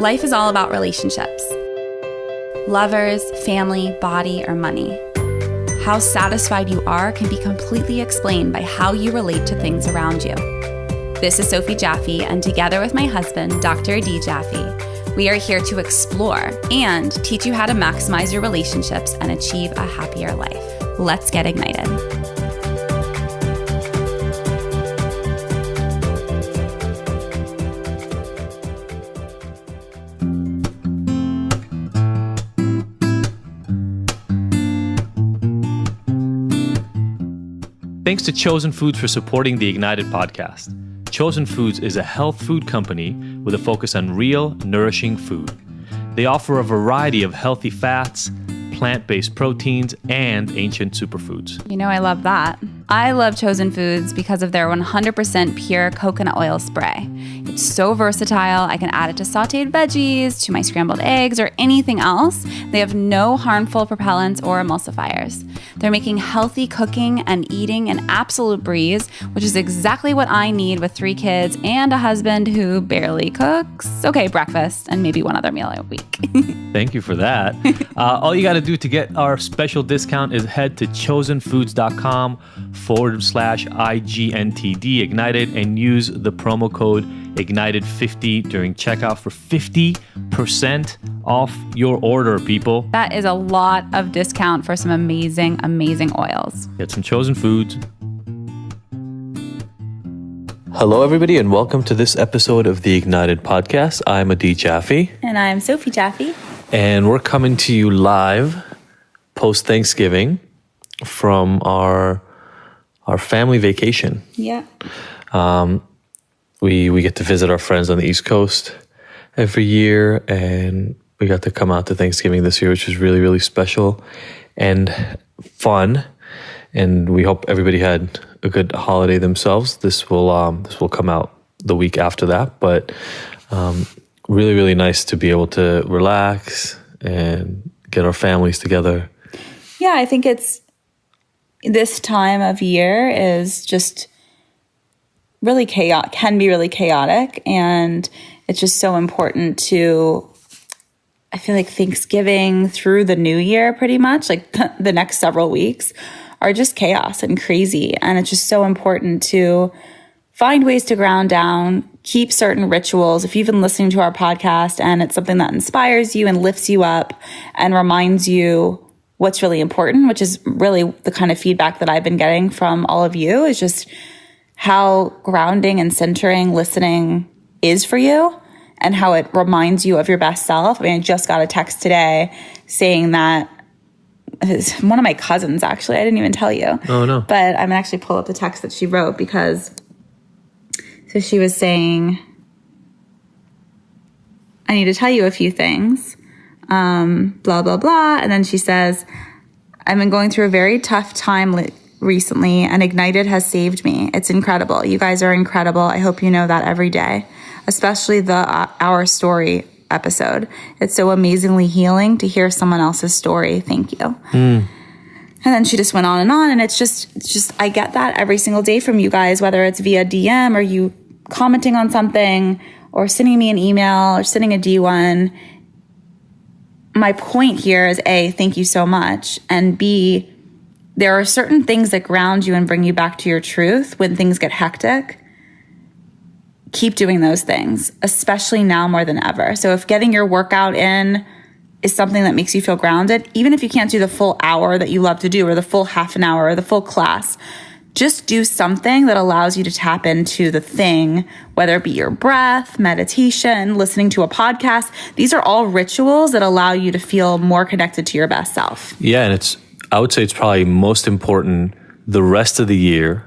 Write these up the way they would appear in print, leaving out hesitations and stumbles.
Life is all about relationships. Lovers, family, body, or money. How satisfied you are can be completely explained by how you relate to things around you. This is Sophie Jaffe, and together with my husband, Dr. Adi Jaffe, we are here to explore and teach you how to maximize your relationships and achieve a happier life. Let's get ignited. Thanks to Chosen Foods for supporting the Ignited podcast. Chosen Foods is a health food company with a focus on real, nourishing food. They offer a variety of healthy fats, plant-based proteins, and ancient superfoods. You know, I love that. I love Chosen Foods because of their 100% pure coconut oil spray. It's so versatile. I can add it to sauteed veggies, to my scrambled eggs, or anything else. They have no harmful propellants or emulsifiers. They're making healthy cooking and eating an absolute breeze, which is exactly what I need with 3 kids and a husband who barely cooks. Okay, breakfast and maybe one other meal a week. Thank you for that. All you got to do to get our special discount is head to chosenfoods.com/IGNTD Ignited and use the promo code Ignited50 during checkout for 50% off your order, people. That is a lot of discount for some amazing, amazing oils. Get some Chosen Foods. Hello, everybody, and welcome to this episode of the Ignited Podcast. I'm Adi Jaffe. And I'm Sophie Jaffe. And we're coming to you live post-Thanksgiving from our family vacation. Yeah. We get to visit our friends on the East Coast every year, and we got to come out to Thanksgiving this year, which was really, really special and fun. And we hope everybody had a good holiday themselves. This will come out the week after that, but really, really nice to be able to relax and get our families together. Yeah, I think it's this time of year is just really chaotic, can be really chaotic. And it's just so important to, I feel like Thanksgiving through the new year, pretty much like the next several weeks are just chaos and crazy. And it's just so important to find ways to ground down, keep certain rituals. If you've been listening to our podcast and it's something that inspires you and lifts you up and reminds you what's really important, which is really the kind of feedback that I've been getting from all of you, is just how grounding and centering listening is for you and how it reminds you of your best self. I mean, I just got a text today saying that one of my cousins, actually, I didn't even tell you. Oh, no. But I'm actually pull up the text that she wrote because, so she was saying, I need to tell you a few things, blah, blah, blah. And then she says, I've been going through a very tough time recently, and Ignited has saved me. It's incredible. You guys are incredible. I hope you know that every day, especially the Our Story episode. It's so amazingly healing to hear someone else's story. Thank you. And then she just went on, and it's just I get that every single day from you guys, whether it's via DM or you commenting on something or sending me an email or sending a D1. My point here is A, thank you so much, and B, there are certain things that ground you and bring you back to your truth when things get hectic. Keep doing those things, especially now more than ever. So if getting your workout in is something that makes you feel grounded, even if you can't do the full hour that you love to do or the full half an hour or the full class, just do something that allows you to tap into the thing, whether it be your breath, meditation, listening to a podcast. These are all rituals that allow you to feel more connected to your best self. Yeah, and I would say it's probably most important the rest of the year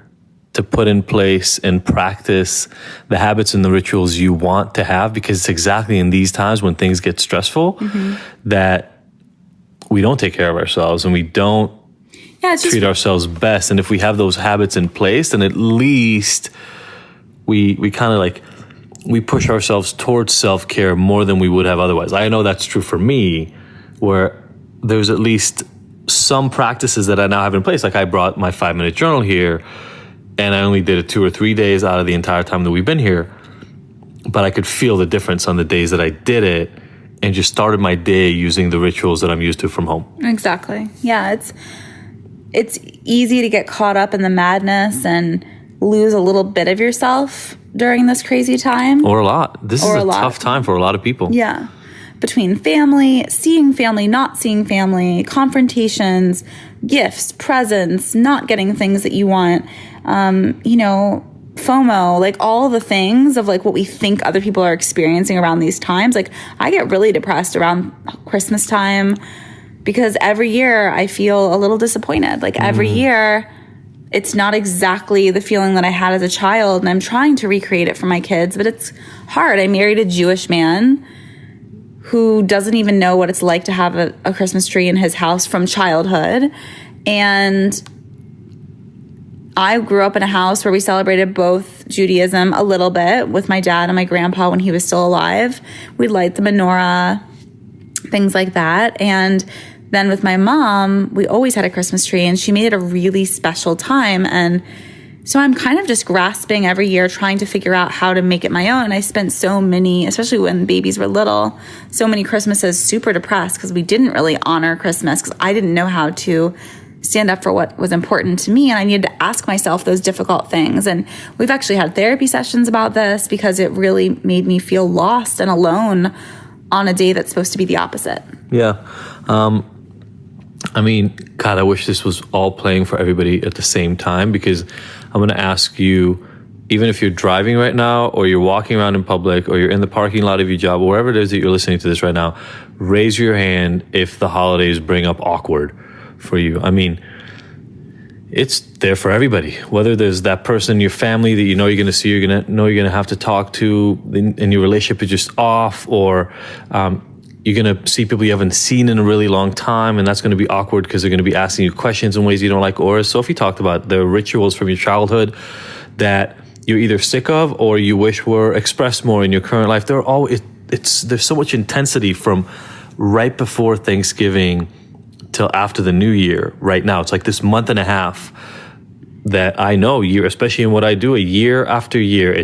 to put in place and practice the habits and the rituals you want to have, because it's exactly in these times when things get stressful that we don't take care of ourselves and we don't treat ourselves best. And if we have those habits in place, then at least we kind of like, we push ourselves towards self-care more than we would have otherwise. I know that's true for me, where there's at least some practices that I now have in place. Like I brought my 5-minute journal here, and I only did it 2 or 3 days out of the entire time that we've been here. but I could feel the difference on the days that I did it and just started my day using the rituals that I'm used to from home. Exactly. Yeah, it's easy to get caught up in the madness and lose a little bit of yourself during this crazy time. Or a lot. This is a tough time for a lot of people. Yeah. Between family, seeing family, not seeing family, confrontations, gifts, presents, not getting things that you want, FOMO, like all the things of like what we think other people are experiencing around these times. Like I get really depressed around Christmas time because every year I feel a little disappointed. Like every year it's not exactly the feeling that I had as a child, and I'm trying to recreate it for my kids, but it's hard. I married a Jewish man who doesn't even know what it's like to have a Christmas tree in his house from childhood. And I grew up in a house where we celebrated both Judaism a little bit with my dad and my grandpa when he was still alive. We'd light the menorah, things like that. And then with my mom, we always had a Christmas tree, and she made it a really special time. And so I'm kind of just grasping every year, trying to figure out how to make it my own. And I spent so many, especially when babies were little, so many Christmases super depressed because we didn't really honor Christmas because I didn't know how to stand up for what was important to me. And I needed to ask myself those difficult things. And we've actually had therapy sessions about this because it really made me feel lost and alone on a day that's supposed to be the opposite. Yeah. God, I wish this was all playing for everybody at the same time, because I'm going to ask you, even if you're driving right now or you're walking around in public or you're in the parking lot of your job, or wherever it is that you're listening to this right now, raise your hand if the holidays bring up awkward for you. I mean, it's there for everybody. Whether there's that person in your family that you know you're going to see, you're going to have to talk to, and your relationship is just off, or you're going to see people you haven't seen in a really long time, and that's going to be awkward because they're going to be asking you questions in ways you don't like. Or as Sophie talked about, the rituals from your childhood that you're either sick of or you wish were expressed more in your current life. There's so much intensity from right before Thanksgiving till after the new year right now. It's like this month and a half that I know, especially in what I do, a year after year,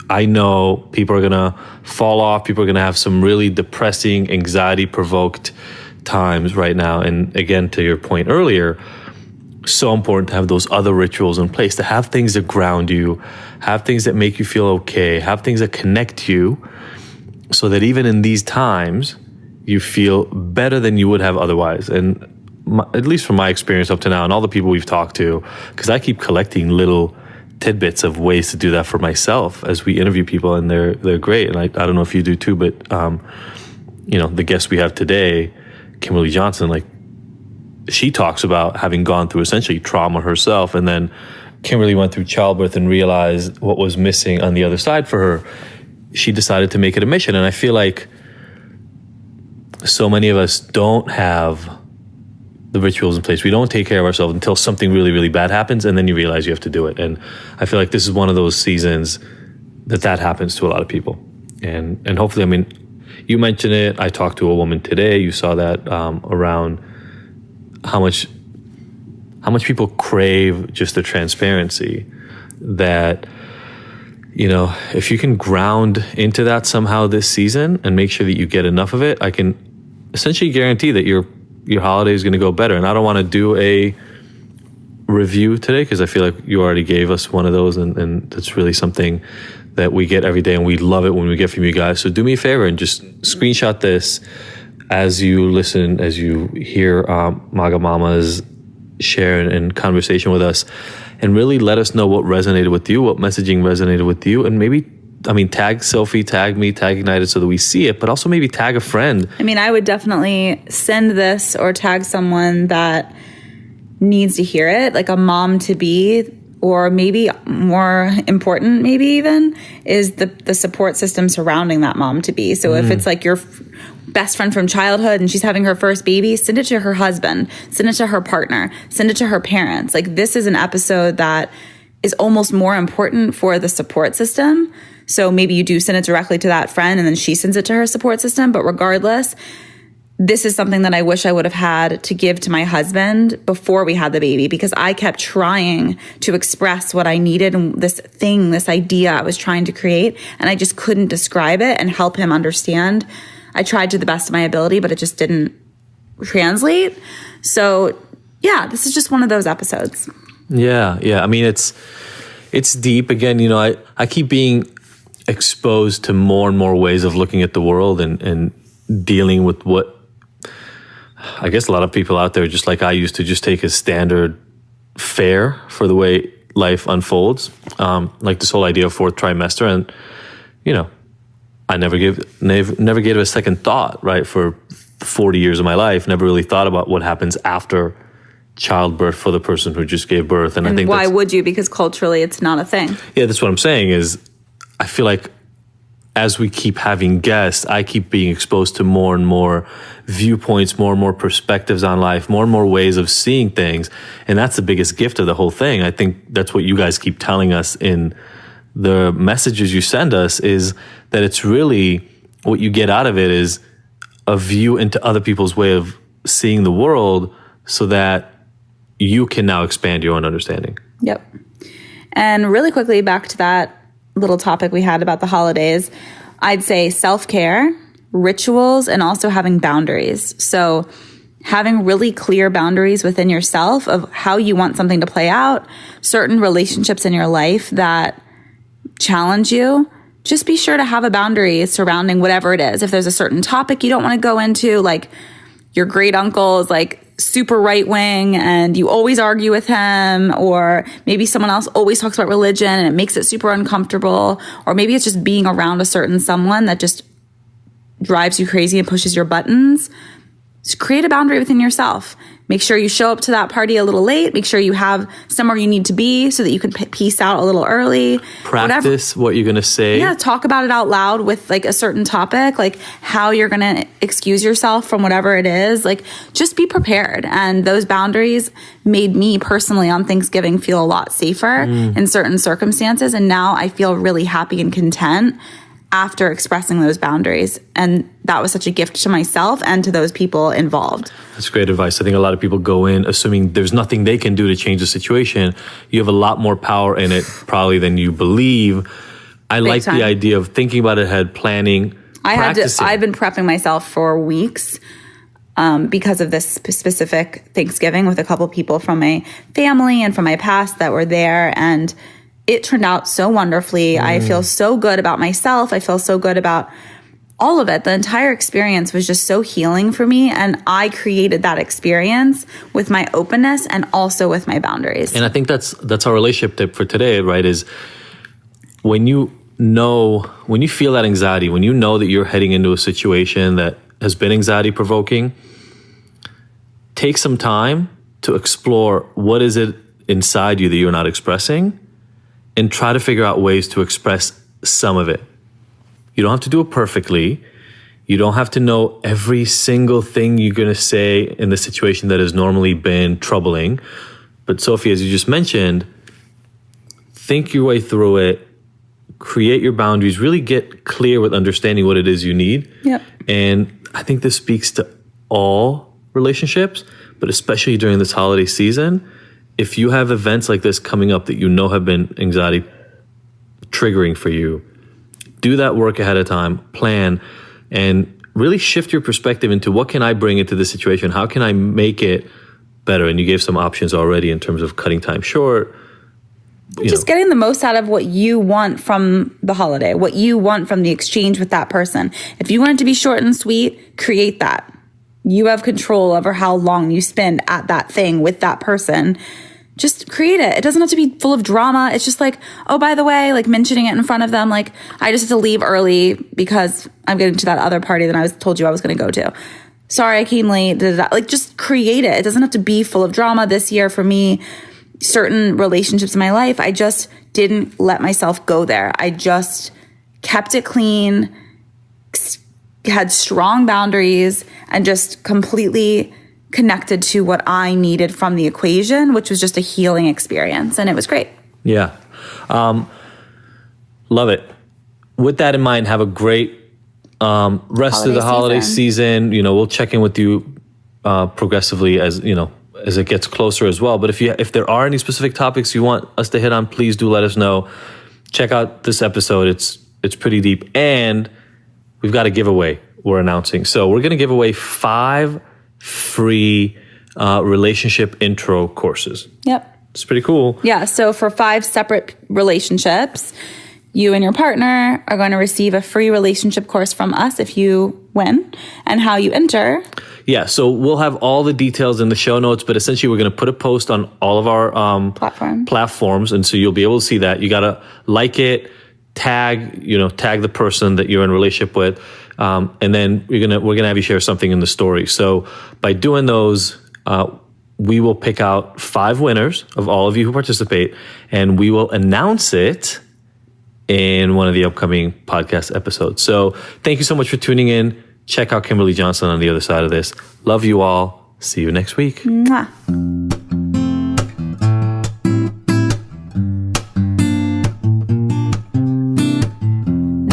I know people are going to fall off. People are going to have some really depressing, anxiety-provoked times right now. And again, to your point earlier, so important to have those other rituals in place, to have things that ground you, have things that make you feel okay, have things that connect you, so that even in these times, you feel better than you would have otherwise. And at least from my experience up to now and all the people we've talked to, because I keep collecting little tidbits of ways to do that for myself as we interview people, and they're great. And I don't know if you do too, but the guest we have today, Kimberly Johnson, like she talks about having gone through essentially trauma herself, and then Kimberly went through childbirth and realized what was missing on the other side for her. She decided to make it a mission, and I feel like so many of us don't have the rituals in place. We don't take care of ourselves until something really, really bad happens, and then you realize you have to do it. And I feel like this is one of those seasons that happens to a lot of people. And hopefully, I mean, you mentioned it. I talked to a woman today. You saw that around how much people crave just the transparency that, if you can ground into that somehow this season and make sure that you get enough of it, I can essentially guarantee that your holiday is going to go better. And I don't want to do a review today because I feel like you already gave us one of those, and that's really something that we get every day, and we love it when we get from you guys. So do me a favor and just screenshot this as you listen, as you hear Magamama's share and conversation with us, and really let us know what resonated with you, what messaging resonated with you, and maybe, tag Sophie, tag me, tag Ignited so that we see it, but also maybe tag a friend. I would definitely send this or tag someone that needs to hear it, like a mom-to-be, or maybe more important, maybe even, is the support system surrounding that mom-to-be. So if it's like your best friend from childhood and she's having her first baby, send it to her husband, send it to her partner, send it to her parents. Like, this is an episode that is almost more important for the support system. So maybe you do send it directly to that friend and then she sends it to her support system. But regardless, this is something that I wish I would have had to give to my husband before we had the baby, because I kept trying to express what I needed and this idea I was trying to create, and I just couldn't describe it and help him understand. I tried to the best of my ability, but it just didn't translate. So yeah, this is just one of those episodes. Yeah. I mean, it's deep. Again, I keep being exposed to more and more ways of looking at the world and dealing with what I guess a lot of people out there, just like I used to, just take as standard fare for the way life unfolds. Like this whole idea of fourth trimester, and I never gave it a second thought. Right, for 40 years of my life, never really thought about what happens after childbirth for the person who just gave birth. And I think why would you? Because culturally, it's not a thing. Yeah, that's what I'm saying. Is I feel like as we keep having guests, I keep being exposed to more and more viewpoints, more and more perspectives on life, more and more ways of seeing things. And that's the biggest gift of the whole thing. I think that's what you guys keep telling us in the messages you send us, is that it's really what you get out of it is a view into other people's way of seeing the world, so that you can now expand your own understanding. Yep. And really quickly, back to that little topic we had about the holidays, I'd say self-care, rituals, and also having boundaries. So having really clear boundaries within yourself of how you want something to play out, certain relationships in your life that challenge you, just be sure to have a boundary surrounding whatever it is. If there's a certain topic you don't want to go into, like your great uncle is like super right wing and you always argue with him, or maybe someone else always talks about religion and it makes it super uncomfortable, or maybe it's just being around a certain someone that just drives you crazy and pushes your buttons. Just create a boundary within yourself. Make sure you show up to that party a little late. Make sure you have somewhere you need to be so that you can peace out a little early. Practice what you're going to say. Yeah, talk about it out loud with like a certain topic, like how you're going to excuse yourself from whatever it is. Like just be prepared. And those boundaries made me personally on Thanksgiving feel a lot safer in certain circumstances. And now I feel really happy and content after expressing those boundaries. And that was such a gift to myself and to those people involved. That's great advice. I think a lot of people go in assuming there's nothing they can do to change the situation. You have a lot more power in it probably than you believe. I like the idea of thinking about it ahead, planning, practicing. I've been prepping myself for weeks because of this specific Thanksgiving with a couple people from my family and from my past that were there. And it turned out so wonderfully. I feel so good about myself. I feel so good about all of it. The entire experience was just so healing for me. And I created that experience with my openness and also with my boundaries. And I think that's our relationship tip for today, right? Is when you feel that anxiety, when you know that you're heading into a situation that has been anxiety provoking, take some time to explore what is it inside you that you're not expressing, and try to figure out ways to express some of it. You don't have to do it perfectly. You don't have to know every single thing you're going to say in the situation that has normally been troubling. But Sophie, as you just mentioned, think your way through it, create your boundaries, really get clear with understanding what it is you need. Yep. And I think this speaks to all relationships, but especially during this holiday season. If you have events like this coming up that you know have been anxiety triggering for you, do that work ahead of time, plan, and really shift your perspective into what can I bring into this situation? How can I make it better? And you gave some options already in terms of cutting time short. Just getting the most out of what you want from the holiday, what you want from the exchange with that person. If you want it to be short and sweet, create that. You have control over how long you spend at that thing with that person. Just create it. It doesn't have to be full of drama. It's just like, oh, by the way, like mentioning it in front of them. Like, I just have to leave early because I'm getting to that other party that I told you I was going to go to. Sorry, I came late. Like, just create it. It doesn't have to be full of drama. This year for me, certain relationships in my life, I just didn't let myself go there. I just kept it clean, had strong boundaries, and just completely connected to what I needed from the equation, which was just a healing experience. And it was great. Yeah. Love it. With that in mind, have a great Rest of the holiday season, we'll check in with you progressively as it gets closer as well. But if there are any specific topics you want us to hit on, please do let us know. Check out this episode. It's pretty deep. And we've got a giveaway we're announcing. So we're going to give away 5 free relationship intro courses. Yep. It's pretty cool. Yeah. So for 5 separate relationships, you and your partner are going to receive a free relationship course from us if you win. And how you enter. Yeah. So we'll have all the details in the show notes, but essentially we're going to put a post on all of our platforms. And so you'll be able to see that. You got to like it, tag the person that you're in a relationship with. And then we're going to have you share something in the story. So by doing those, we will pick out 5 winners of all of you who participate, and we will announce it in one of the upcoming podcast episodes. So thank you so much for tuning in. Check out Kimberly Johnson on the other side of this. Love you all. See you next week. Mwah.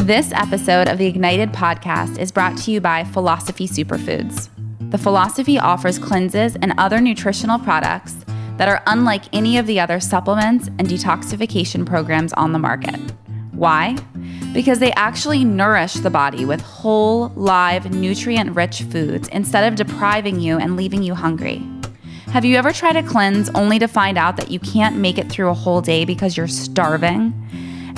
This episode of the Ignited podcast is brought to you by Philosophy Superfoods. The Philosophy offers cleanses and other nutritional products that are unlike any of the other supplements and detoxification programs on the market. Why? Because they actually nourish the body with whole, live, nutrient-rich foods instead of depriving you and leaving you hungry. Have you ever tried a cleanse only to find out that you can't make it through a whole day because you're starving?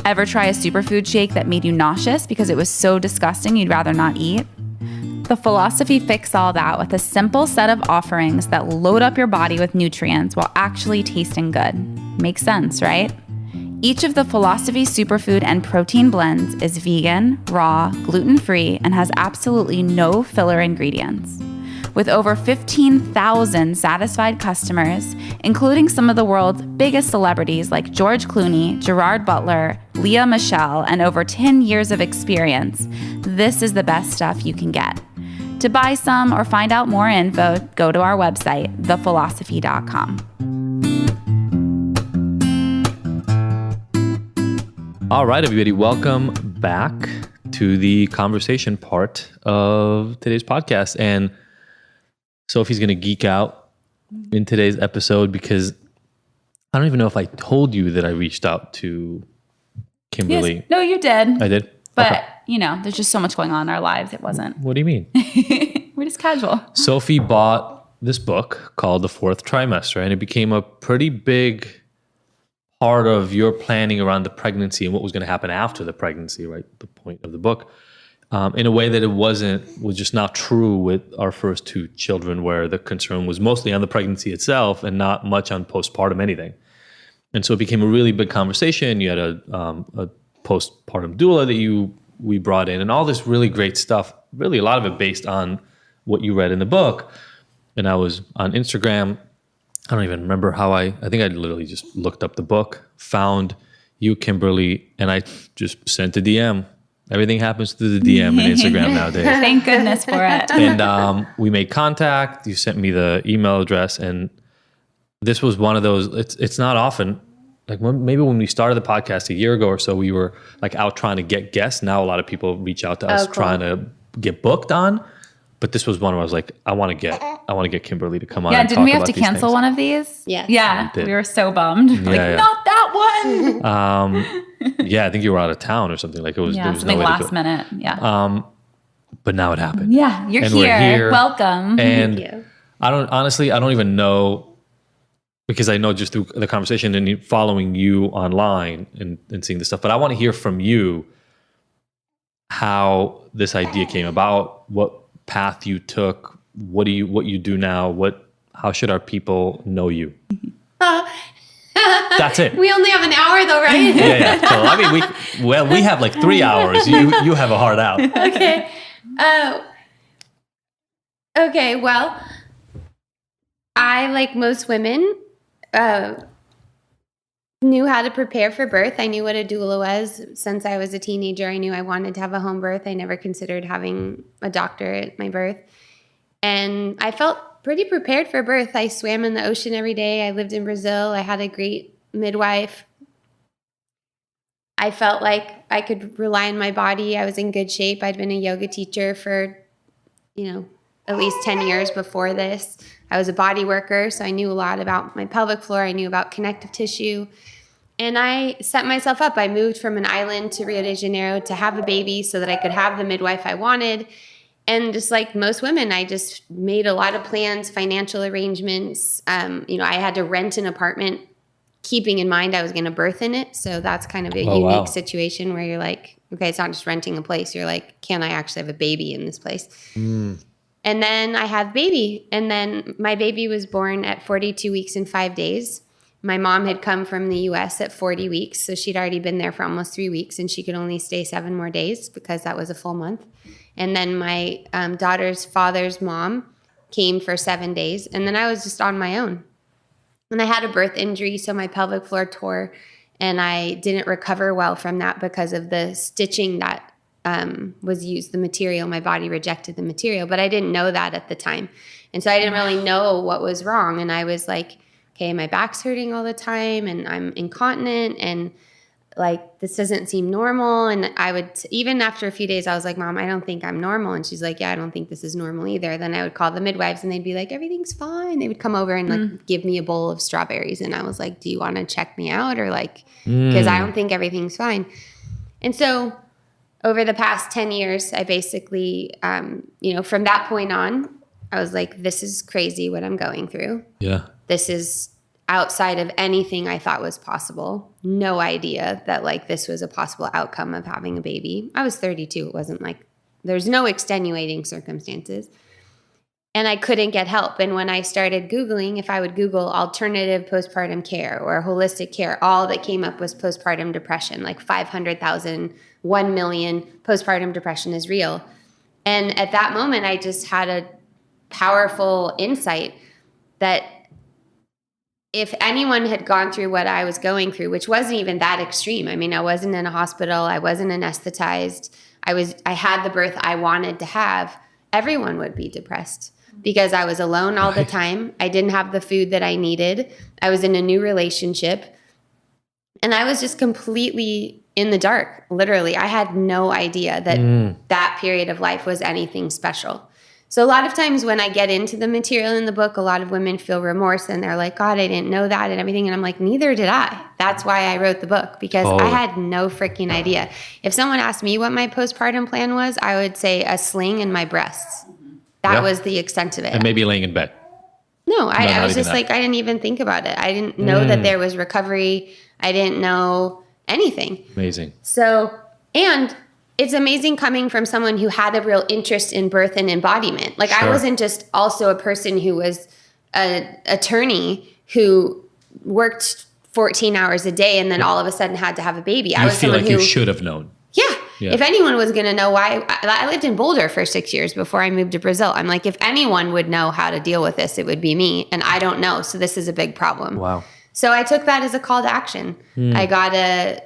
Ever try a superfood shake that made you nauseous because it was so disgusting you'd rather not eat? The Philosophy fix all that with a simple set of offerings that load up your body with nutrients while actually tasting good. Makes sense, right? Each of the Philosophy superfood and protein blends is vegan, raw, gluten-free, and has absolutely no filler ingredients. With over 15,000 satisfied customers, including some of the world's biggest celebrities like George Clooney, Gerard Butler, Lea Michele, and over 10 years of experience, this is the best stuff you can get. To buy some or find out more info, go to our website, thephilosophy.com. All right, everybody, welcome back to the conversation part of today's podcast. And Sophie's going to geek out in today's episode because I don't even know if I told you that I reached out to Kimberly. Yes. No, you did. I did? But, Okay. There's just so much going on in our lives. It wasn't. What do you mean? We're just casual. Sophie bought this book called The Fourth Trimester, and it became a pretty big part of your planning around the pregnancy and what was going to happen after the pregnancy, right? The point of the book. In a way that was just not true with our first 2 children, where the concern was mostly on the pregnancy itself and not much on postpartum anything. And so it became a really big conversation. You had a postpartum doula that we brought in, and all this really great stuff, really a lot of it based on what you read in the book. And I was on Instagram. I don't even remember how I think I literally just looked up the book, found you, Kimberly, and I just sent a DM. Everything happens through the DM and Instagram nowadays. Thank goodness for it. And we made contact. You sent me the email address, and this was one of those. It's not often. Like maybe when we started the podcast a year ago or so, we were like out trying to get guests. Now a lot of people reach out to us trying to get booked on. But this was one where I was like, I want to get Kimberly to come on. Yeah, didn't we have to cancel one of these? Yeah. Yeah, we were so bummed. Not that one. Yeah, I think you were out of town or something. Like it was. Yeah, there was something no way last minute. Yeah. But now it happened. Yeah, you're and here. We're here. And Welcome. Thank you. I don't even know, because I know just through the conversation and following you online and seeing this stuff. But I want to hear from you how this idea came about, what path you took, what you do now, how should our people know you? That's it. We only have an hour though, right? Yeah. So I mean, we have like 3 hours. You have a hard out. Okay. Okay. Well, I, like most women, knew how to prepare for birth. I knew what a doula was since I was a teenager. I knew I wanted to have a home birth. I never considered having a doctor at my birth. And I felt pretty prepared for birth. I swam in the ocean every day. I lived in Brazil. I had a great midwife. I felt like I could rely on my body. I was in good shape. I'd been a yoga teacher for, at least 10 years before this. I was a body worker, so I knew a lot about my pelvic floor. I knew about connective tissue. And I set myself up. I moved from an island to Rio de Janeiro to have a baby so that I could have the midwife I wanted. And just like most women, I just made a lot of plans, financial arrangements. I had to rent an apartment, keeping in mind I was going to birth in it. So that's kind of a unique situation where you're like, okay, it's not just renting a place. You're like, can I actually have a baby in this place? And then I had baby. And then my baby was born at 42 weeks and 5 days. My mom had come from the US at 40 weeks. So she'd already been there for almost 3 weeks, and she could only stay 7 more days because that was a full month. And then my daughter's father's mom came for 7 days. And then I was just on my own. And I had a birth injury, so my pelvic floor tore, and I didn't recover well from that because of the stitching that was used, the material. My body rejected the material, but I didn't know that at the time. And so I didn't really know what was wrong. And I was like, okay, my back's hurting all the time, and I'm incontinent, and like, this doesn't seem normal. And I would, even after a few days, I was like, Mom, I don't think I'm normal. And she's like, yeah, I don't think this is normal either. Then I would call the midwives, and they'd be like, everything's fine. They would come over and like give me a bowl of strawberries. And I was like, do you want to check me out? Or like, because I don't think everything's fine. And so over the past 10 years, I basically, from that point on, I was like, this is crazy what I'm going through. Yeah. This is outside of anything I thought was possible. No idea that like this was a possible outcome of having a baby. I was 32. It wasn't like, there's no extenuating circumstances. And I couldn't get help. And when I started Googling, if I would Google alternative postpartum care or holistic care, all that came up was postpartum depression, like 500,000, 1 million, postpartum depression is real. And at that moment, I just had a powerful insight that if anyone had gone through what I was going through, which wasn't even that extreme. I mean, I wasn't in a hospital. I wasn't anesthetized. I had the birth I wanted to have. Everyone would be depressed because I was alone all the time. I didn't have the food that I needed. I was in a new relationship. And I was just completely in the dark, literally. I had no idea that that period of life was anything special. So a lot of times when I get into the material in the book, a lot of women feel remorse and they're like, God, I didn't know that and everything. And I'm like, neither did I. That's why I wrote the book, because I had no freaking idea. If someone asked me what my postpartum plan was, I would say a sling in my breasts. That was the extent of it. And maybe laying in bed. No, I was just like, I didn't even think about it. I didn't know that there was recovery. I didn't know anything. Amazing. So, and it's amazing coming from someone who had a real interest in birth and embodiment. Like I wasn't just also a person who was an attorney who worked 14 hours a day and then all of a sudden had to have a baby. I was feel someone like you should have known. Yeah. If anyone was going to know why, I lived in Boulder for 6 years before I moved to Brazil. I'm like, if anyone would know how to deal with this, it would be me. And I don't know. So this is a big problem. Wow. So I took that as a call to action. I got a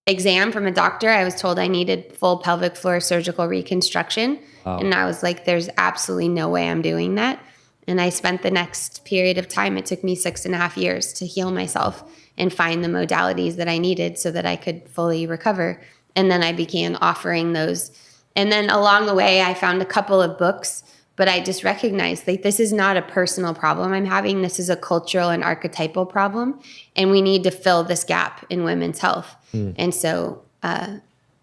exam from a doctor. I was told I needed full pelvic floor surgical reconstruction. Wow. And I was like, there's absolutely no way I'm doing that. And I spent the next period of time, it took me 6.5 years to heal myself and find the modalities that I needed so that I could fully recover. And then I began offering those. And then along the way, I found a couple of books, but I just recognized like this is not a personal problem I'm having. This is a cultural and archetypal problem. And we need to fill this gap in women's health. And so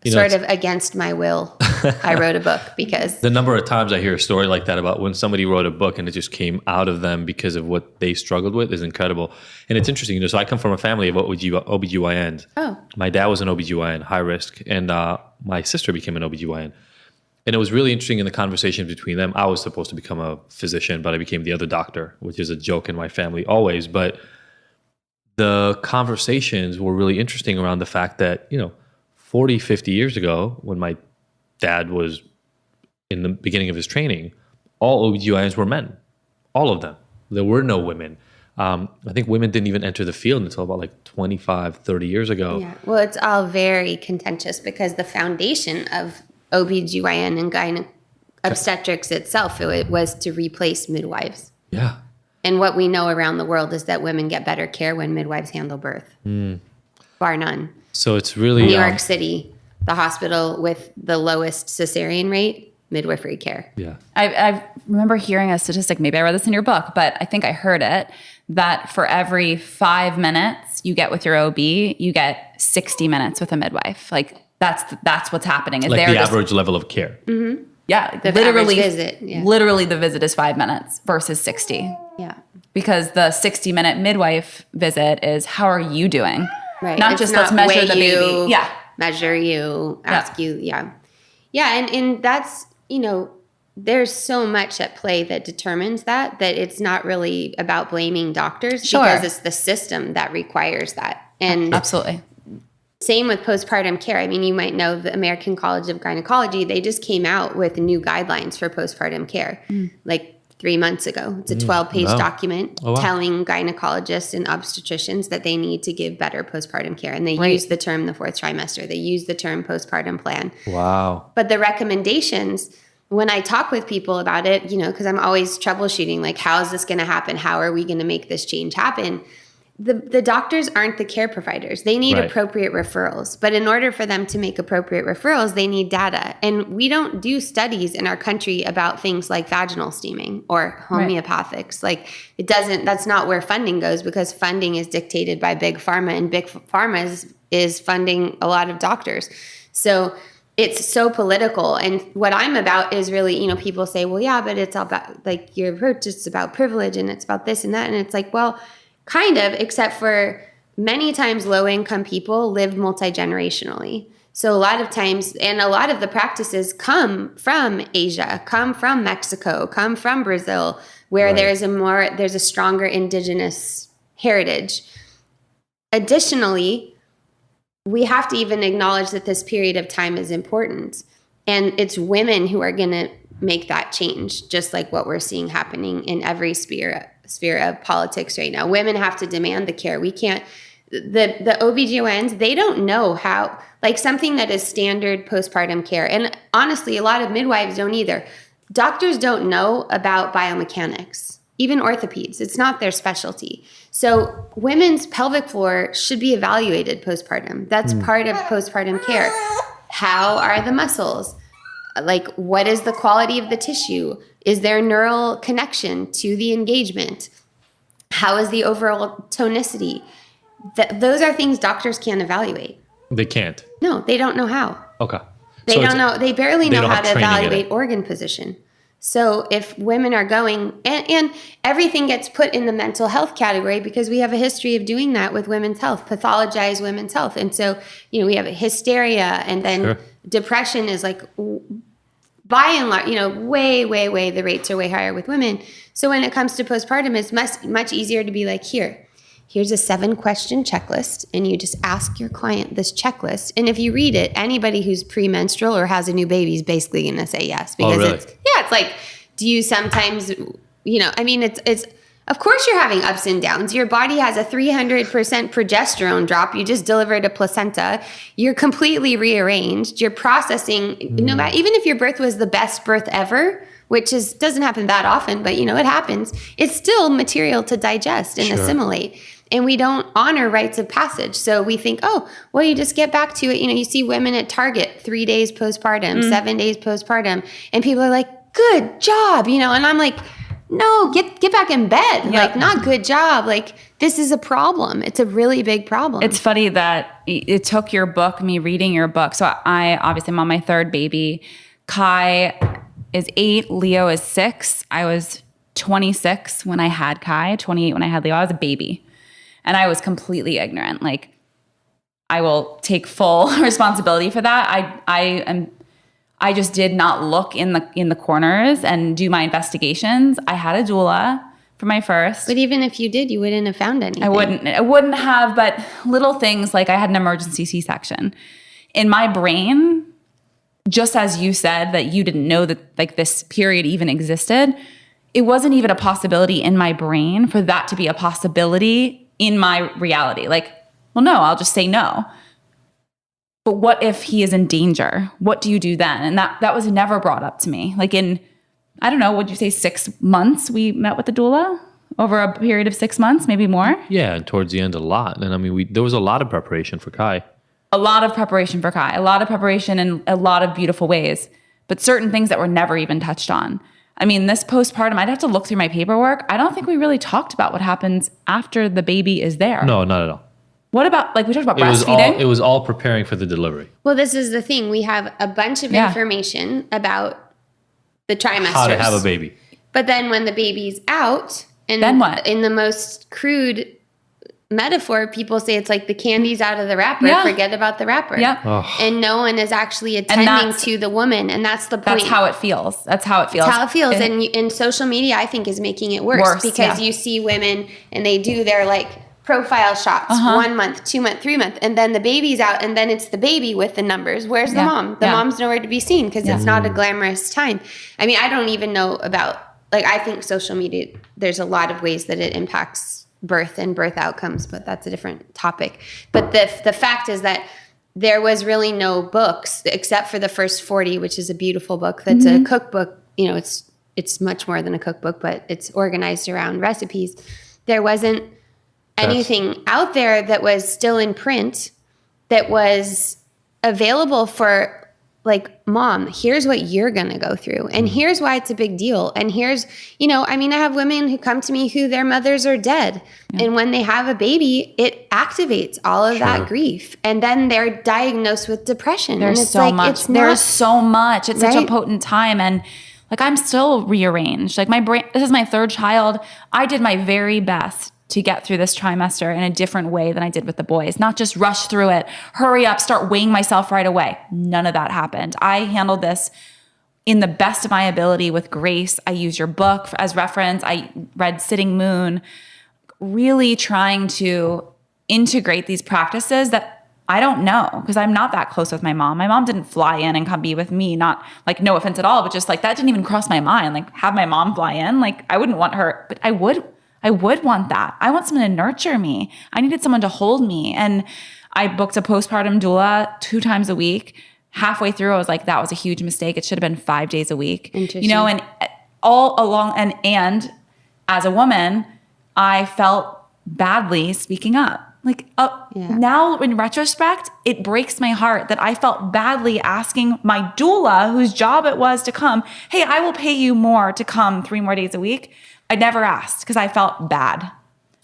sort of against my will, I wrote a book because the number of times I hear a story like that about when somebody wrote a book and it just came out of them because of what they struggled with is incredible. And it's interesting. So I come from a family of OBGYNs. Oh. My dad was an OBGYN, high risk, and my sister became an OBGYN. And it was really interesting in the conversation between them. I was supposed to become a physician, but I became the other doctor, which is a joke in my family always. But the conversations were really interesting around the fact that, 40, 50 years ago, when my dad was in the beginning of his training, all OBGYNs were men, all of them. There were no women. I think women didn't even enter the field until about like 25, 30 years ago. Yeah. Well, it's all very contentious because the foundation of OBGYN and obstetrics itself, it was to replace midwives. Yeah. And what we know around the world is that women get better care when midwives handle birth, bar none. So it's really New York City, the hospital with the lowest cesarean rate, midwifery care. Yeah. I remember hearing a statistic, maybe I read this in your book, but I think I heard it, that for every 5 minutes you get with your OB, you get 60 minutes with a midwife. Like that's what's happening. Is Like they're the just, average level of care. Mm-hmm. Yeah, The literally, average visit, yeah. literally the visit is 5 minutes versus 60. Yeah. Because the 60-minute midwife visit is, how are you doing? Right. Not It's just not let's measure weigh the you, baby. Yeah. Measure you, ask you. Yeah. Yeah. And that's, there's so much at play that determines that it's not really about blaming doctors because it's the system that requires that. And absolutely. Same with postpartum care. I mean, you might know the American College of Gynecology, they just came out with new guidelines for postpartum care like 3 months ago. It's a 12-page document telling gynecologists and obstetricians that they need to give better postpartum care. And they use the term the fourth trimester. They use the term postpartum plan. Wow. But the recommendations, when I talk with people about it, because I'm always troubleshooting, like, how is this going to happen? How are we going to make this change happen? The doctors aren't the care providers. They need appropriate referrals. But in order for them to make appropriate referrals, they need data. And we don't do studies in our country about things like vaginal steaming or homeopathics. Like, that's not where funding goes, because funding is dictated by Big Pharma, and Big Pharma is funding a lot of doctors. So it's so political. And what I'm about is really, people say, well, yeah, but it's all about, like, your approach, it's about privilege and it's about this and that. And it's like, well, kind of, except for many times low-income people live multi-generationally. So a lot of times, and a lot of the practices come from Asia, come from Mexico, come from Brazil, where there's a stronger indigenous heritage. Additionally, we have to even acknowledge that this period of time is important. And it's women who are going to make that change, just like what we're seeing happening in every sphere of politics right now. Women have to demand the care. We can't, the OBGYNs, they don't know how, like, something that is standard postpartum care. And honestly, a lot of midwives don't either. Doctors don't know about biomechanics, even orthopeds. It's not their specialty. So women's pelvic floor should be evaluated postpartum. That's part of postpartum care. How are the muscles? Like, what is the quality of the tissue? Is there neural connection to the engagement? How is the overall tonicity? Those are things doctors can't evaluate. They can't. No, they don't know how. Okay. They don't know. They barely know how to evaluate it. organ position. So if women are going, and everything gets put in the mental health category because we have a history of doing that with women's health, pathologize women's health. And so, we have a hysteria, and then depression is like, by and large, way, the rates are way higher with women. So when it comes to postpartum, it's much easier to be like, here's a 7-question checklist, and you just ask your client this checklist. And if you read it, anybody who's premenstrual or has a new baby is basically going to say yes, because it's like, do you sometimes, it's of course you're having ups and downs. Your body has a 300% progesterone drop. You just delivered a placenta. You're completely rearranged. You're processing, no matter, even if your birth was the best birth ever, which doesn't happen that often, but it happens. It's still material to digest and assimilate. And we don't honor rites of passage. So we think, you just get back to it. You see women at Target 3 days postpartum, 7 days postpartum, and people are like, good job, and I'm like, no, get back in bed. Yep. Like, not good job. Like, this is a problem. It's a really big problem. It's funny that it took me reading your book. So I'm on my third baby. Kai is 8, Leo is 6. I was 26 when I had Kai, 28 when I had Leo. I was a baby. And I was completely ignorant. Like, I will take full responsibility for that. I just did not look in the corners and do my investigations. I had a doula for my first. But even if you did, you wouldn't have found anything. I wouldn't have, but little things like I had an emergency C-section. In my brain, just as you said that you didn't know that, like, this period even existed, it wasn't even a possibility in my brain for that to be a possibility in my reality. Like, well, no, I'll just say no. But what if he is in danger? What do you do then? And that was never brought up to me. Like, in, I don't know, would you say 6 months we met with the doula? Over a period of 6 months, maybe more? Yeah, and towards the end a lot. And there was a lot of preparation for Kai. a lot of preparation for Kai, a lot of preparation in a lot of beautiful ways, but certain things that were never even touched on. I mean, this postpartum, I'd have to look through my paperwork. I don't think we really talked about what happens after the baby is there. No, not at all. What about, like we talked about breastfeeding? It was all preparing for the delivery. Well, this is the thing. We have a bunch of information about the trimesters. How to have a baby. But then when the baby's out, and then what? In the most crude metaphor, people say it's like the candy's out of the wrapper. Forget about the wrapper. And no one is actually attending to the woman, and that's the point. That's how it feels. That's how it feels. And social media, I think, is making it worse because you see women and they do their like profile shots 1 month, 2 month, 3 month, and then the baby's out, and then it's the baby with the numbers. Where's the mom? The mom's nowhere to be seen because it's not a glamorous time. I mean, I don't even know about, like, I think social media, there's a lot of ways that it impacts birth and birth outcomes, but that's a different topic. But the fact is that there was really no books except for the first 40, which is a beautiful book. That's a cookbook. You know, it's much more than a cookbook, but it's organized around recipes. There wasn't anything out there that was still in print that was available for, like, mom, here's what you're going to go through. And here's why it's a big deal. And here's, you know, I mean, I have women who come to me who their mothers are dead. And when they have a baby, it activates all of that grief. And then they're diagnosed with depression. There's so much. There's so much. It's such a potent time. And like, I'm still rearranged. Like, my brain, this is my third child. I did my very best to get through this trimester in a different way than I did with the boys. Not just rush through it, hurry up, start weighing myself right away. None of that happened. I handled this in the best of my ability with grace. I use your book as reference. I read Sitting Moon, really trying to integrate these practices that I don't know, because I'm not that close with my mom. My mom didn't fly in and come be with me. Not like, no offense at all, but just like that didn't even cross my mind. Like, have my mom fly in. Like, I wouldn't want her, but I would want that. I want someone to nurture me. I needed someone to hold me. And I booked a postpartum doula 2 times a week. Halfway through, I was like, that was a huge mistake. It should have been 5 days a week. You know, and all along, and as a woman, I felt badly speaking up. Like, now in retrospect, it breaks my heart that I felt badly asking my doula, whose job it was to come, hey, I will pay you more to come 3 more days a week. I never asked because I felt bad.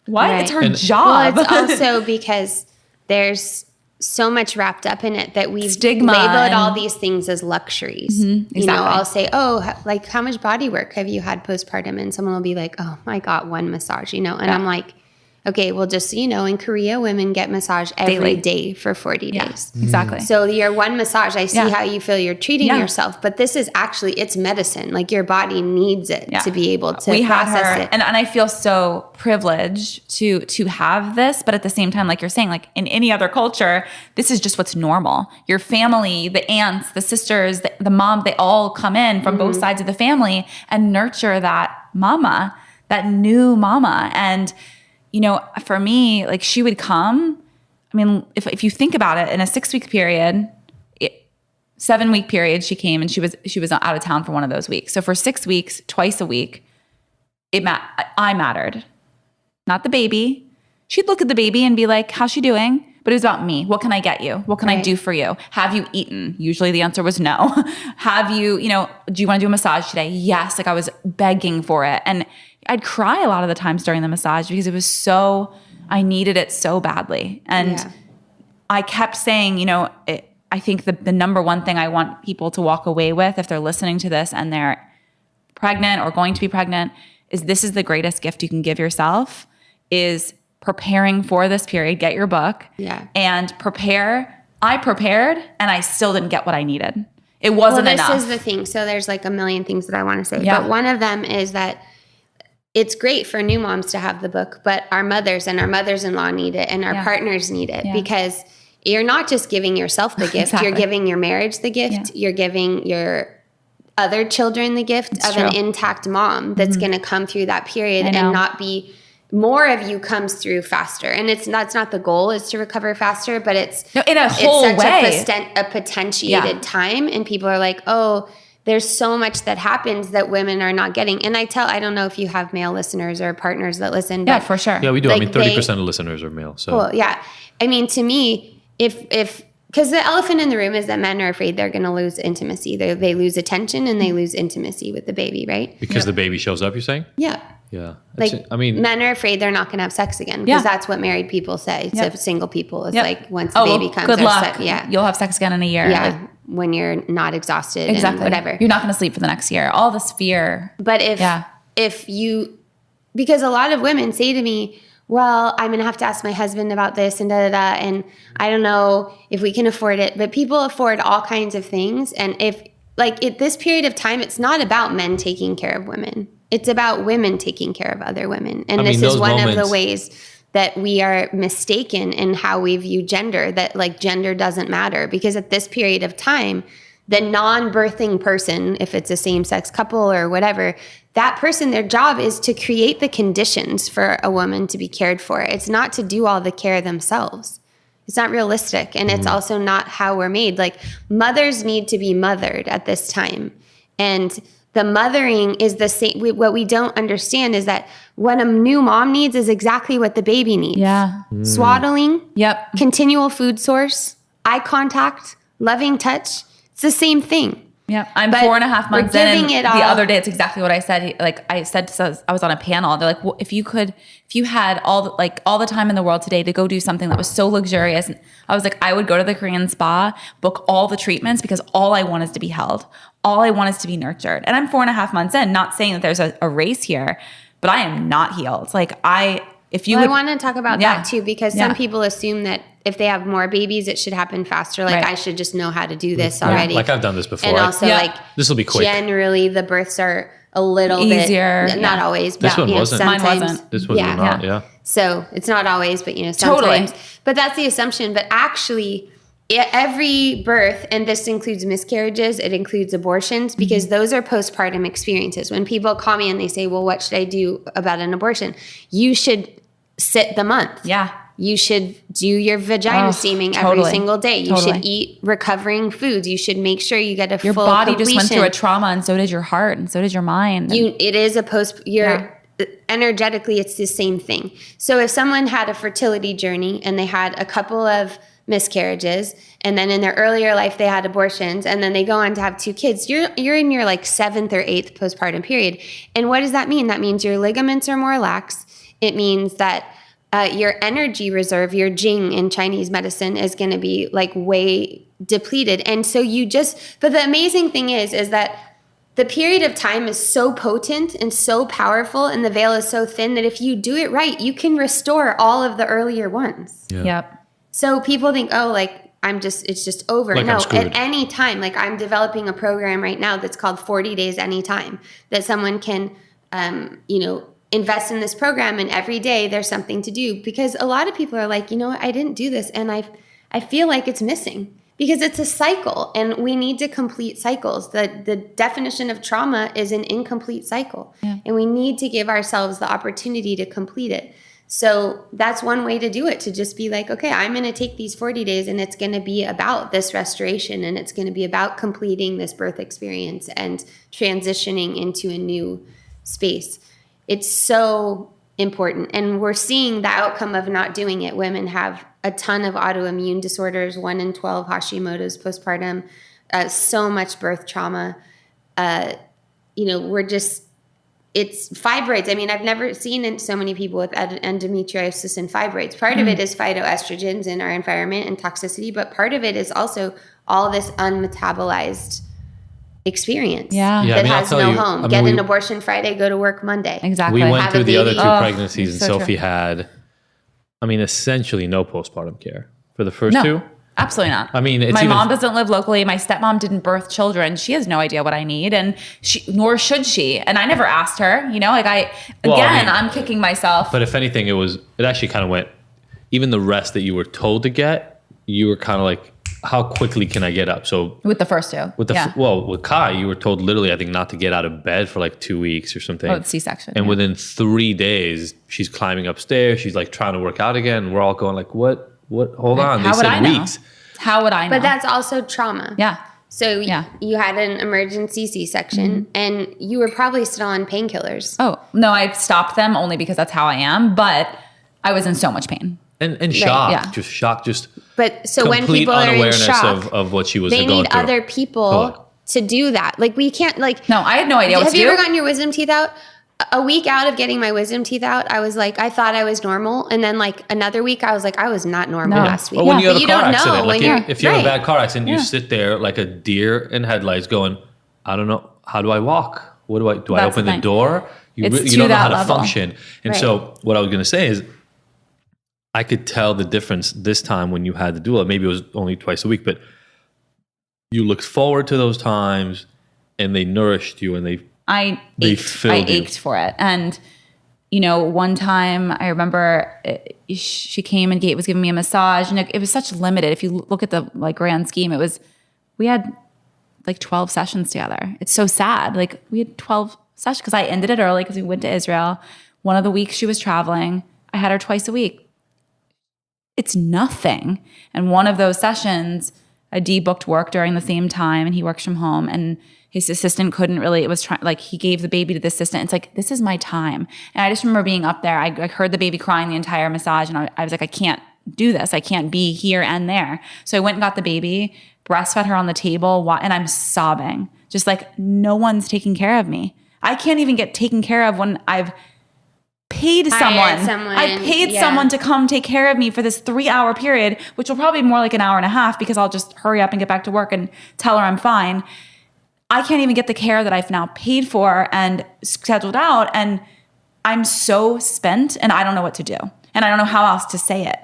What? Right. It's her job. Well, it's also because there's so much wrapped up in it that we've stigma labeled all these things as luxuries. Exactly. You know, I'll say, oh, like, how much body work have you had postpartum? And someone will be like, oh, I got 1 massage, you know? And I'm like, okay, well, just so you know, in Korea, women get massage every day for 40 days. Exactly. So your 1 massage, I see how you feel you're treating yourself, but this is actually, it's medicine. Like, your body needs it to be able to process it. And I feel so privileged to have this, but at the same time, like you're saying, like in any other culture, this is just what's normal. Your family, the aunts, the sisters, the mom, they all come in from both sides of the family and nurture that mama, that new mama. And you know, for me, like, she would come. I mean, if you think about it, in a 6-week period, 7-week period, she came and she was out of town for one of those weeks. So for 6 weeks, twice a week, I mattered, not the baby. She'd look at the baby and be like, "How's she doing?" But it was about me. What can I get you? What can I do for you? Have you eaten? Usually the answer was no. Have you, you know, do you want to do a massage today? Yes. Like, I was begging for it. And I'd cry a lot of the times during the massage because it was I needed it so badly. And I kept saying, you know, I think the number one thing I want people to walk away with if they're listening to this and they're pregnant or going to be pregnant is this is the greatest gift you can give yourself, is preparing for this period. Get your book and prepare. I prepared and I still didn't get what I needed. It wasn't enough. This is the thing. So there's like a million things that I want to say. But one of them is that it's great for new moms to have the book, but our mothers and our mothers-in-law need it and our partners need it because you're not just giving yourself the gift. You're giving your marriage the gift. You're giving your other children the gift of an intact mom that's going to come through that period and not be more of you comes through faster. And that's not the goal, is to recover faster, but it's in a whole way. A potentiated time. And people are like, oh, there's so much that happens that women are not getting. And I don't know if you have male listeners or partners that listen. But for sure. Yeah, we do. Like, I mean, 30% of listeners are male. So cool. Yeah. I mean, to me, if because the elephant in the room is that men are afraid they're going to lose intimacy. They lose attention and they lose intimacy with the baby, right? Because the baby shows up, you're saying? Yeah. Yeah. Like, men are afraid they're not going to have sex again because that's what married people say to single people. It's like, once the baby comes, good luck. Yeah. You'll have sex again in a year. Yeah. Like, when you're not exhausted exactly. and whatever. You're not going to sleep for the next year. All this fear. But if you, because a lot of women say to me, well, I'm going to have to ask my husband about this and da-da-da, and I don't know if we can afford it. But people afford all kinds of things. And if, like, at this period of time, it's not about men taking care of women. It's about women taking care of other women. And this is one of the ways that we are mistaken in how we view gender, that, like, gender doesn't matter. Because at this period of time, the non-birthing person, if it's a same-sex couple or whatever, that person, their job is to create the conditions for a woman to be cared for. It's not to do all the care themselves. It's not realistic. And it's also not how we're made. Like, mothers need to be mothered at this time. And the mothering is the same. What we don't understand is that what a new mom needs is exactly what the baby needs. Yeah. Swaddling. Yep. Continual food source. Eye contact. Loving touch. It's the same thing. Yeah, I'm 4.5 months in. And it the all. other day, it's exactly what I said. Like I said, I was on a panel. They're like, well, if you had all the time in the world today to go do something that was so luxurious, and I was like, I would go to the Korean spa, book all the treatments because all I want is to be held. All I want is to be nurtured. And I'm 4.5 months in. Not saying that there's a race here, but I am not healed. Like I want to talk about that too, because some people assume that if they have more babies, it should happen faster. Like, I should just know how to do this already. Like, I've done this before. And also, this will be quick. Generally, the births are a little easier. Not always. This but, one wasn't. Mine wasn't. This was not, yeah. So it's not always, but, sometimes. Totally. But that's the assumption. But actually, every birth, and this includes miscarriages, it includes abortions, because those are postpartum experiences. When people call me and they say, well, what should I do about an abortion? You should sit the month. Yeah. You should do your vagina steaming every single day. You should eat recovering foods. You should make sure you get a your full body completion. just went through a trauma, and so did your heart, and so did your mind. It is energetically, it's the same thing. So if someone had a fertility journey and they had a couple of miscarriages, and then in their earlier life they had abortions, and then they go on to have 2 kids, you're in your like 7th or 8th postpartum period. And what does that mean? That means your ligaments are more lax. It means that your energy reserve, your jing in Chinese medicine, is going to be like way depleted. And so but the amazing thing is that the period of time is so potent and so powerful, and the veil is so thin that if you do it right, you can restore all of the earlier ones. Yeah. Yep. So people think, oh, like, it's just over. Like, no, I'm screwed. at any time, like, I'm developing a program right now that's called 40 Days Anytime, that someone can, invest in this program, and every day there's something to do. Because a lot of people are like, I didn't do this, and I feel like it's missing, because it's a cycle, and we need to complete cycles. The definition of trauma is an incomplete cycle, and we need to give ourselves the opportunity to complete it. So that's one way to do it, to just be like, okay, I'm going to take these 40 days, and it's going to be about this restoration, and it's going to be about completing this birth experience and transitioning into a new space. It's so important. And we're seeing the outcome of not doing it. Women have a ton of autoimmune disorders, 1 in 12 Hashimoto's postpartum, so much birth trauma. It's fibroids. I mean, I've never seen so many people with endometriosis and fibroids. Part of it is phytoestrogens in our environment and toxicity, but part of it is also all this unmetabolized experience that has no home. Get an abortion Friday, go to work Monday. Exactly. We went through the other 2 pregnancies, and Sophie had, essentially no postpartum care for the first 2. Absolutely not. It's my mom doesn't live locally. My stepmom didn't birth children. She has no idea what I need, and nor should she. And I never asked her. I'm kicking myself. But if anything, it actually kind of went. Even the rest that you were told to get, you were kind of like, how quickly can I get up? So with the first 2, with Kai, you were told literally, I think, not to get out of bed for like 2 weeks or something. Oh, it's C-section. And within 3 days, she's climbing upstairs. She's like trying to work out again. We're all going like, what? Hold on. They said weeks. How would I know? But that's also trauma. Yeah. So you had an emergency C-section, and you were probably still on painkillers. Oh, no, I stopped them only because that's how I am. But I was in so much pain. And shock, yeah. just shock, just But so when complete people are in unawareness shock, of what she was they going need through. other people to do that. Like we can't like. No, I had no idea what Have to you do. ever gotten your wisdom teeth out? A week out of getting my wisdom teeth out, I was like, I thought I was normal. And then like another week, I was like, I was not normal last week. Or when you have But a car accident, when like you're if you have a right. bad car accident, you sit there like a deer in headlights going, I don't know, how do I walk? What do I That's open the the thing. door? You It's to don't know how that to level. function. And Right. so what I was going to say is I could tell the difference this time when you had the doula. Maybe it was only twice a week, but you looked forward to those times and they nourished you and they I They ached. filled you. For it. And, you know, one time I remember she came and was giving me a massage, and it was such limited. If you look at the like grand scheme, we had like 12 sessions together. It's so sad. Like we had 12 sessions because I ended it early because we went to Israel. One of the weeks she was traveling, I had her twice a week. It's nothing. And one of those sessions, a D booked work during the same time, and he works from home, and his assistant couldn't really, it was trying, like he gave the baby to the assistant. It's like, this is my time. And I just remember being up there. I heard the baby crying the entire massage, and I was like, I can't do this. I can't be here and there. So I went and got the baby, breastfed her on the table, and I'm sobbing. Just like, no one's taking care of me. I can't even get taken care of when I've paid someone. I paid someone to come take care of me for this 3-hour period, which will probably be more like an hour and a half because I'll just hurry up and get back to work and tell her I'm fine. I can't even get the care that I've now paid for and scheduled out. And I'm so spent and I don't know what to do. And I don't know how else to say it.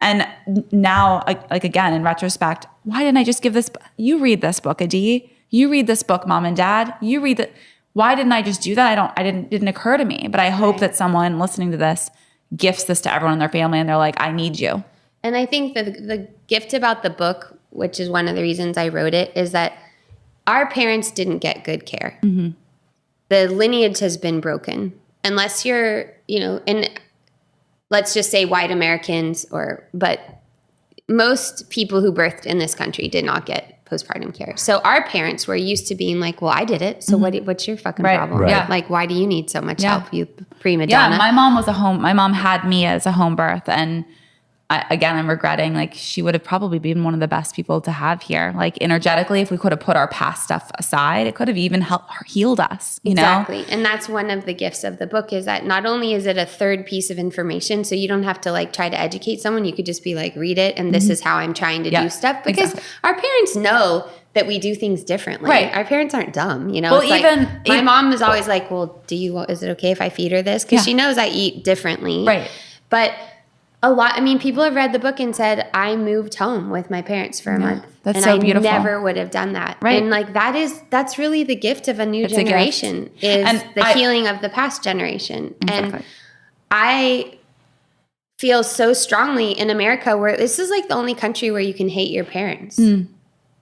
And now, like again, in retrospect, why didn't I just give this? You read this book, Adi. You read this book, Mom and Dad. You read that. Why didn't I just do that? Didn't occur to me. But I hope that someone listening to this gifts this to everyone in their family, and they're like, I need you. And I think the gift about the book, which is one of the reasons I wrote it, is that our parents didn't get good care. Mm-hmm. The lineage has been broken. Unless you're, and let's just say white Americans, but most people who birthed in this country did not get postpartum care. So our parents were used to being like, well, I did it. So what's your fucking problem? Right. Yeah. Like, why do you need so much help, you prima donna? Yeah, my mom had me as a home birth, and I'm regretting, like, she would have probably been one of the best people to have here. Like, energetically, if we could have put our past stuff aside, it could have even healed us, you know? Exactly. And that's one of the gifts of the book, is that not only is it a third piece of information, so you don't have to like try to educate someone, you could just be like, read it, and this is how I'm trying to do stuff. Because our parents know that we do things differently. Right. Our parents aren't dumb, you know? Well, It's my mom is always like, well, is it okay if I feed her this? Because she knows I eat differently. Right. But people have read the book and said, I moved home with my parents for a month. That's and so I beautiful. never would have done that. Right. And like, that's really the gift of a new It's a gift. generation, is And the healing of the past generation. Exactly. And I feel so strongly in America, where this is like the only country where you can hate your parents.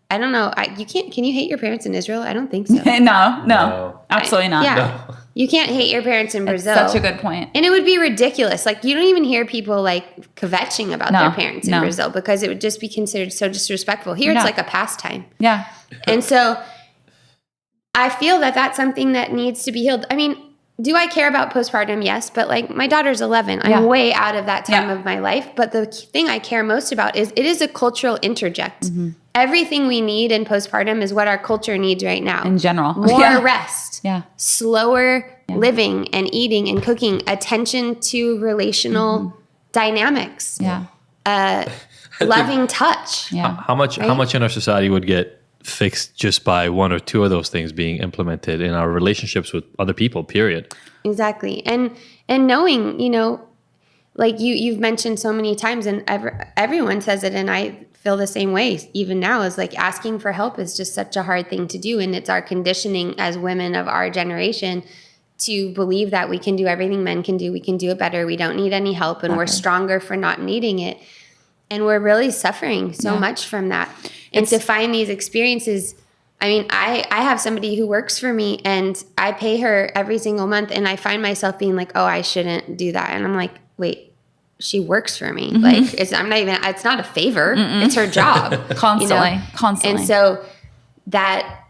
I don't know. Can you hate your parents in Israel? I don't think so. No, absolutely not. Yeah. You can't hate your parents in Brazil. Such a good point. And it would be ridiculous. Like, you don't even hear people like kvetching about their parents in No. Brazil, because it would just be considered so disrespectful. Here, it's like a pastime. Yeah. And so I feel that that's something that needs to be healed. I mean, do I care about postpartum? Yes. But like, my daughter's 11. I'm way out of that time of my life. But the thing I care most about is it is a cultural interject. Everything we need in postpartum is what our culture needs right now. In general. More rest. Yeah. Slower living and eating and cooking. Attention to relational dynamics. Yeah. Loving touch. Yeah. How much in our society would get fixed just by one or two of those things being implemented in our relationships with other people, period. Exactly. And knowing, like you've mentioned so many times, and everyone says it, and I feel the same way even now, is like, asking for help is just such a hard thing to do. And it's our conditioning as women of our generation to believe that we can do everything men can do. We can do it better. We don't need any help, and we're stronger for not needing it. And we're really suffering so much from that. And to find these experiences, I mean, I have somebody who works for me, and I pay her every single month, and I find myself being like, oh, I shouldn't do that. And I'm like, wait, she works for me. Like, it's not a favor. It's her job. Constantly. And so that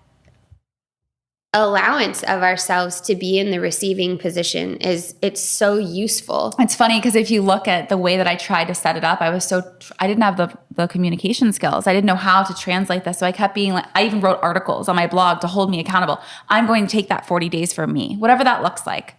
allowance of ourselves to be in the receiving position it's so useful. It's funny because if you look at the way that I tried to set it up, I didn't have the communication skills. I didn't know how to translate this. So I kept being like, I even wrote articles on my blog to hold me accountable. I'm going to take that 40 days for me, whatever that looks like.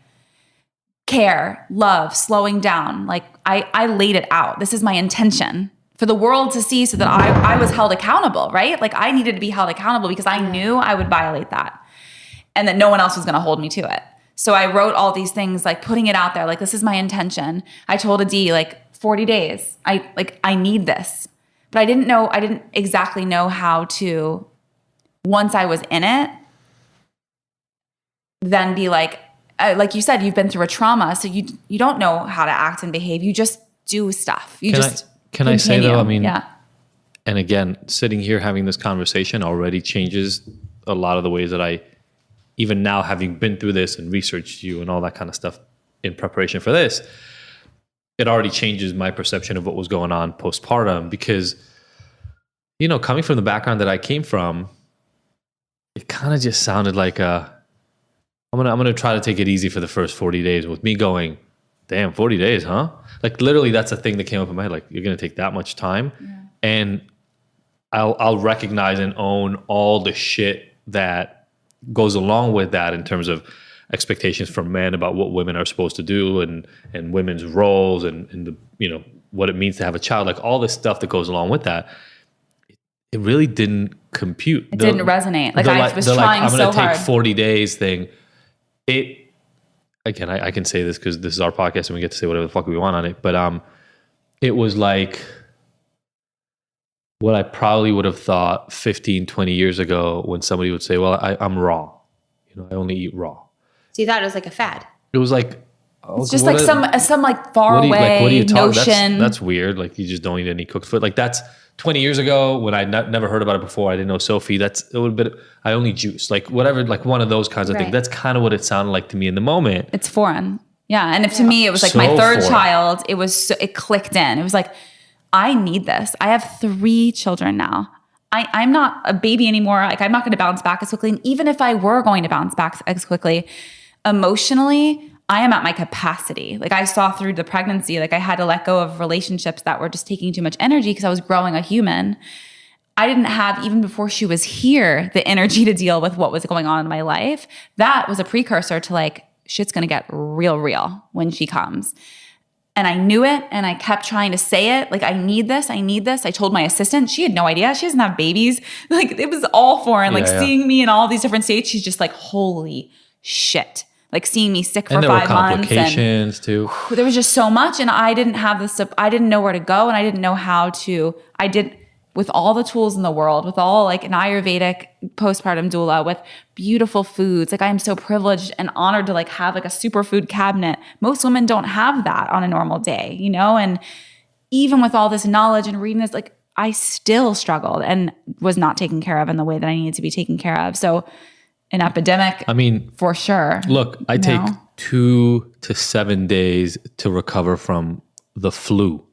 Care, love, slowing down. Like I laid it out. This is my intention for the world to see so that I was held accountable, right? Like I needed to be held accountable because I knew I would violate that. And that no one else was going to hold me to it. So I wrote all these things, like putting it out there, like this is my intention. I told Adi, like 40 days. I need this. But I didn't exactly know how to, once I was in it, then be like you said, you've been through a trauma, so you don't know how to act and behave. You just do stuff. Can I say though, I mean, yeah. And again, sitting here having this conversation already changes a lot of the ways that I, even now having been through this and researched you and all that kind of stuff in preparation for this, it already changes my perception of what was going on postpartum because, coming from the background that I came from, it kind of just sounded like I'm gonna try to take it easy for the first 40 days with me going, damn, 40 days, huh? Like literally that's the thing that came up in my head. Like you're going to take that much time. Yeah. And I'll recognize and own all the shit that goes along with that in terms of expectations from men about what women are supposed to do and women's roles and the, what it means to have a child, like all this stuff that goes along with that. It really didn't compute. It didn't resonate. Like I was trying so hard. I'm going to take 40 days thing. Again, I can say this because this is our podcast and we get to say whatever the fuck we want on it. But it was like what I probably would have thought 15, 20 years ago when somebody would say, well, I'm raw. I only eat raw. So you thought it was like a fad? It was like... It's just like some like far away notion. That's weird. Like you just don't eat any cooked food. Like that's 20 years ago when I never heard about it before. I didn't know Sophie. That's a little bit. I only juice. Like whatever. Like one of those kinds of things. That's kind of what it sounded like to me in the moment. It's foreign. Yeah, and if to me it was like so my third child. It clicked in. It was like I need this. I have 3 children now. I'm not a baby anymore. Like I'm not going to bounce back as quickly. And even if I were going to bounce back as quickly, emotionally, I am at my capacity. Like I saw through the pregnancy, like I had to let go of relationships that were just taking too much energy because I was growing a human. I didn't have, even before she was here, the energy to deal with what was going on in my life. That was a precursor to like, shit's going to get real when she comes. And I knew it and I kept trying to say it. Like, I need this. I told my assistant, she had no idea. She doesn't have babies. Like it was all foreign. Seeing me in all these different states, she's just like, holy shit. Like seeing me sick for 5 months. And there were complications too. There was just so much. And I didn't have I didn't know where to go and I didn't know how to, with all the tools in the world, with all like an Ayurvedic postpartum doula, with beautiful foods. Like I am so privileged and honored to like have like a superfood cabinet. Most women don't have that on a normal day, And even with all this knowledge and reading this, like I still struggled and was not taken care of in the way that I needed to be taken care of. So an epidemic, for sure. Look, I take 2 to 7 days to recover from the flu.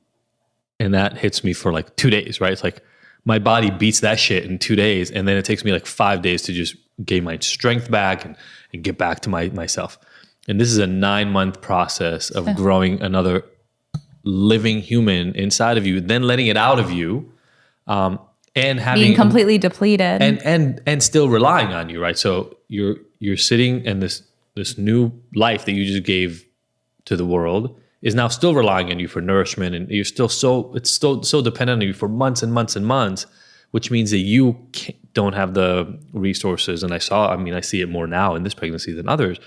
And that hits me for like 2 days, right? It's like my body beats that shit in 2 days. And then it takes me like 5 days to just gain my strength back and get back to myself. And this is a 9-month process of growing another living human inside of you, then letting it out of you. And being completely depleted and still relying on you, right? So you're sitting in this new life that you just gave to the world is now still relying on you for nourishment, and you're still so dependent on you for months and months and months, which means that you don't have the resources. And I see it more now in this pregnancy than others.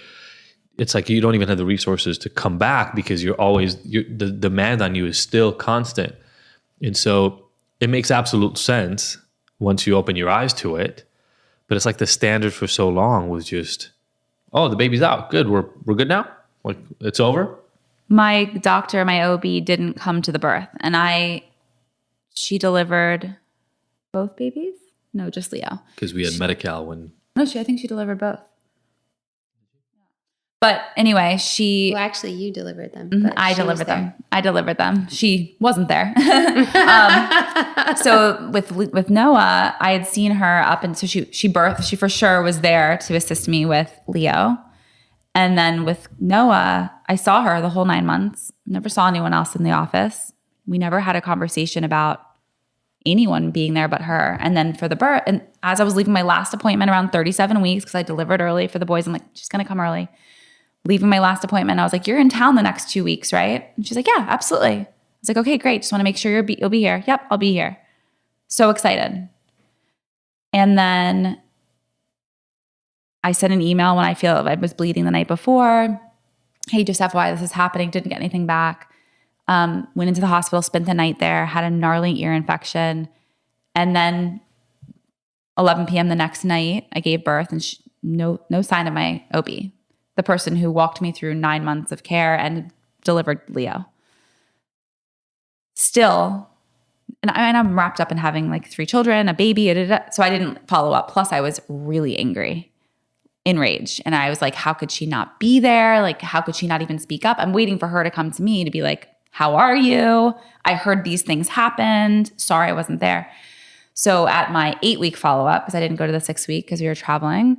It's like you don't even have the resources to come back because the demand on you is still constant, and so. It makes absolute sense once you open your eyes to it, but it's like the standard for so long was just, oh, the baby's out. Good. We're good now. Like it's over. My doctor, my OB didn't come to the birth and she delivered both babies. No, just Leo. Because we had Medi-Cal when. No, I think she delivered both. But anyway, Well, actually, you delivered them. But I she was delivered there. them. I delivered them. She wasn't there. So with Noah, I had seen her up, and so she birthed. She for sure was there to assist me with Leo. And then with Noah, I saw her the whole 9 months. Never saw anyone else in the office. We never had a conversation about anyone being there but her. And then for the birth, and as I was leaving my last appointment around 37 weeks, because I delivered early for the boys, I'm like, she's going to come early. Leaving my last appointment, I was like, you're in town the next 2 weeks, right? And she's like, yeah, absolutely. I was like, okay, great. Just want to make sure you'll be here. Yep, I'll be here. So excited. And then I sent an email when I was bleeding the night before. Hey, just FYI, this is happening. Didn't get anything back. Went into the hospital, spent the night there, had a gnarly ear infection. And then 11 p.m. the next night, I gave birth, and no sign of my OB. The person who walked me through 9 months of care and delivered Leo. Still, and I'm wrapped up in having like 3 children, a baby, so I didn't follow up. Plus, I was really angry, enraged. And I was like, how could she not be there? Like, how could she not even speak up? I'm waiting for her to come to me to be like, how are you? I heard these things happened. Sorry, I wasn't there. So at my 8-week follow-up, because I didn't go to the 6-week because we were traveling,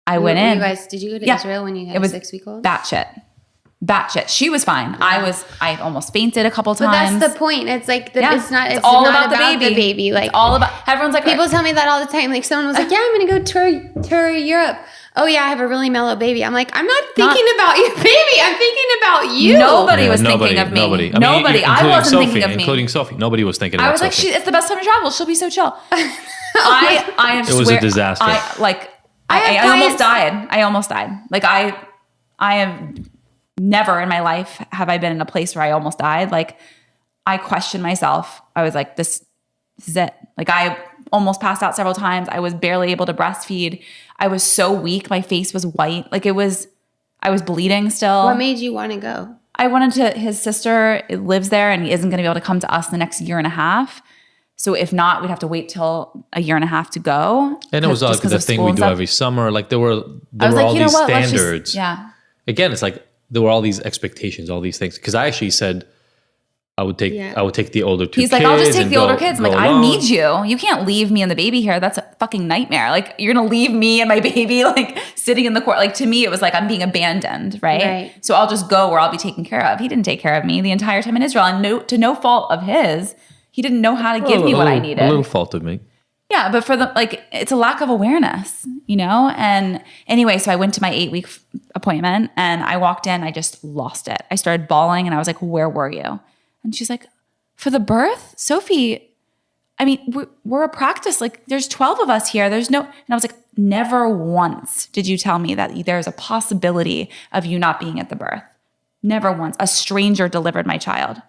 I went in. Did you go to Israel when you had a 6-week-old? Batshit. She was fine. Yeah. I almost fainted a couple times. But that's the point. It's like, it's all not about the baby. Like, it's all about, everyone's like, people tell me that all the time. Like, someone was like, yeah, I'm going to go tour Europe. Oh yeah, I have a really mellow baby. I'm like, I'm not thinking about your baby. I'm thinking about you. Nobody was thinking of me. Nobody. I wasn't thinking of me. Including Sophie. Nobody was thinking about I was Sophie. like, it's the best time to travel. She'll be so chill. It was a disaster. I almost died. Like I have never in my life have I been in a place where I almost died. Like I questioned myself. I was like, this is it. Like I almost passed out several times. I was barely able to breastfeed. I was so weak. My face was white. Like I was bleeding still. What made you want to go? I wanted to, his sister lives there and he isn't going to be able to come to us the next year and a half. So if not, we'd have to wait till a year and a half to go. And it was like the thing we do every summer. Like there were all these standards. Again, it's like there were all these expectations, all these things. Because I actually said I would take the older 2 kids. He's like, I'll just take the older kids. I'm like, I need you. You can't leave me and the baby here. That's a fucking nightmare. Like you're gonna leave me and my baby like sitting in the court. Like to me, it was like I'm being abandoned, right? So I'll just go where I'll be taken care of. He didn't take care of me the entire time in Israel, and to no fault of his. He didn't know how to give me what I needed. A little fault of me. Yeah, but for it's a lack of awareness, you know? And anyway, so I went to my 8-week appointment and I walked in, I just lost it. I started bawling and I was like, where were you? And she's like, for the birth? Sophie, I mean, we're a practice. Like there's 12 of us here. There's no, and I was like, never once did you tell me that there's a possibility of you not being at the birth. Never once. A stranger delivered my child.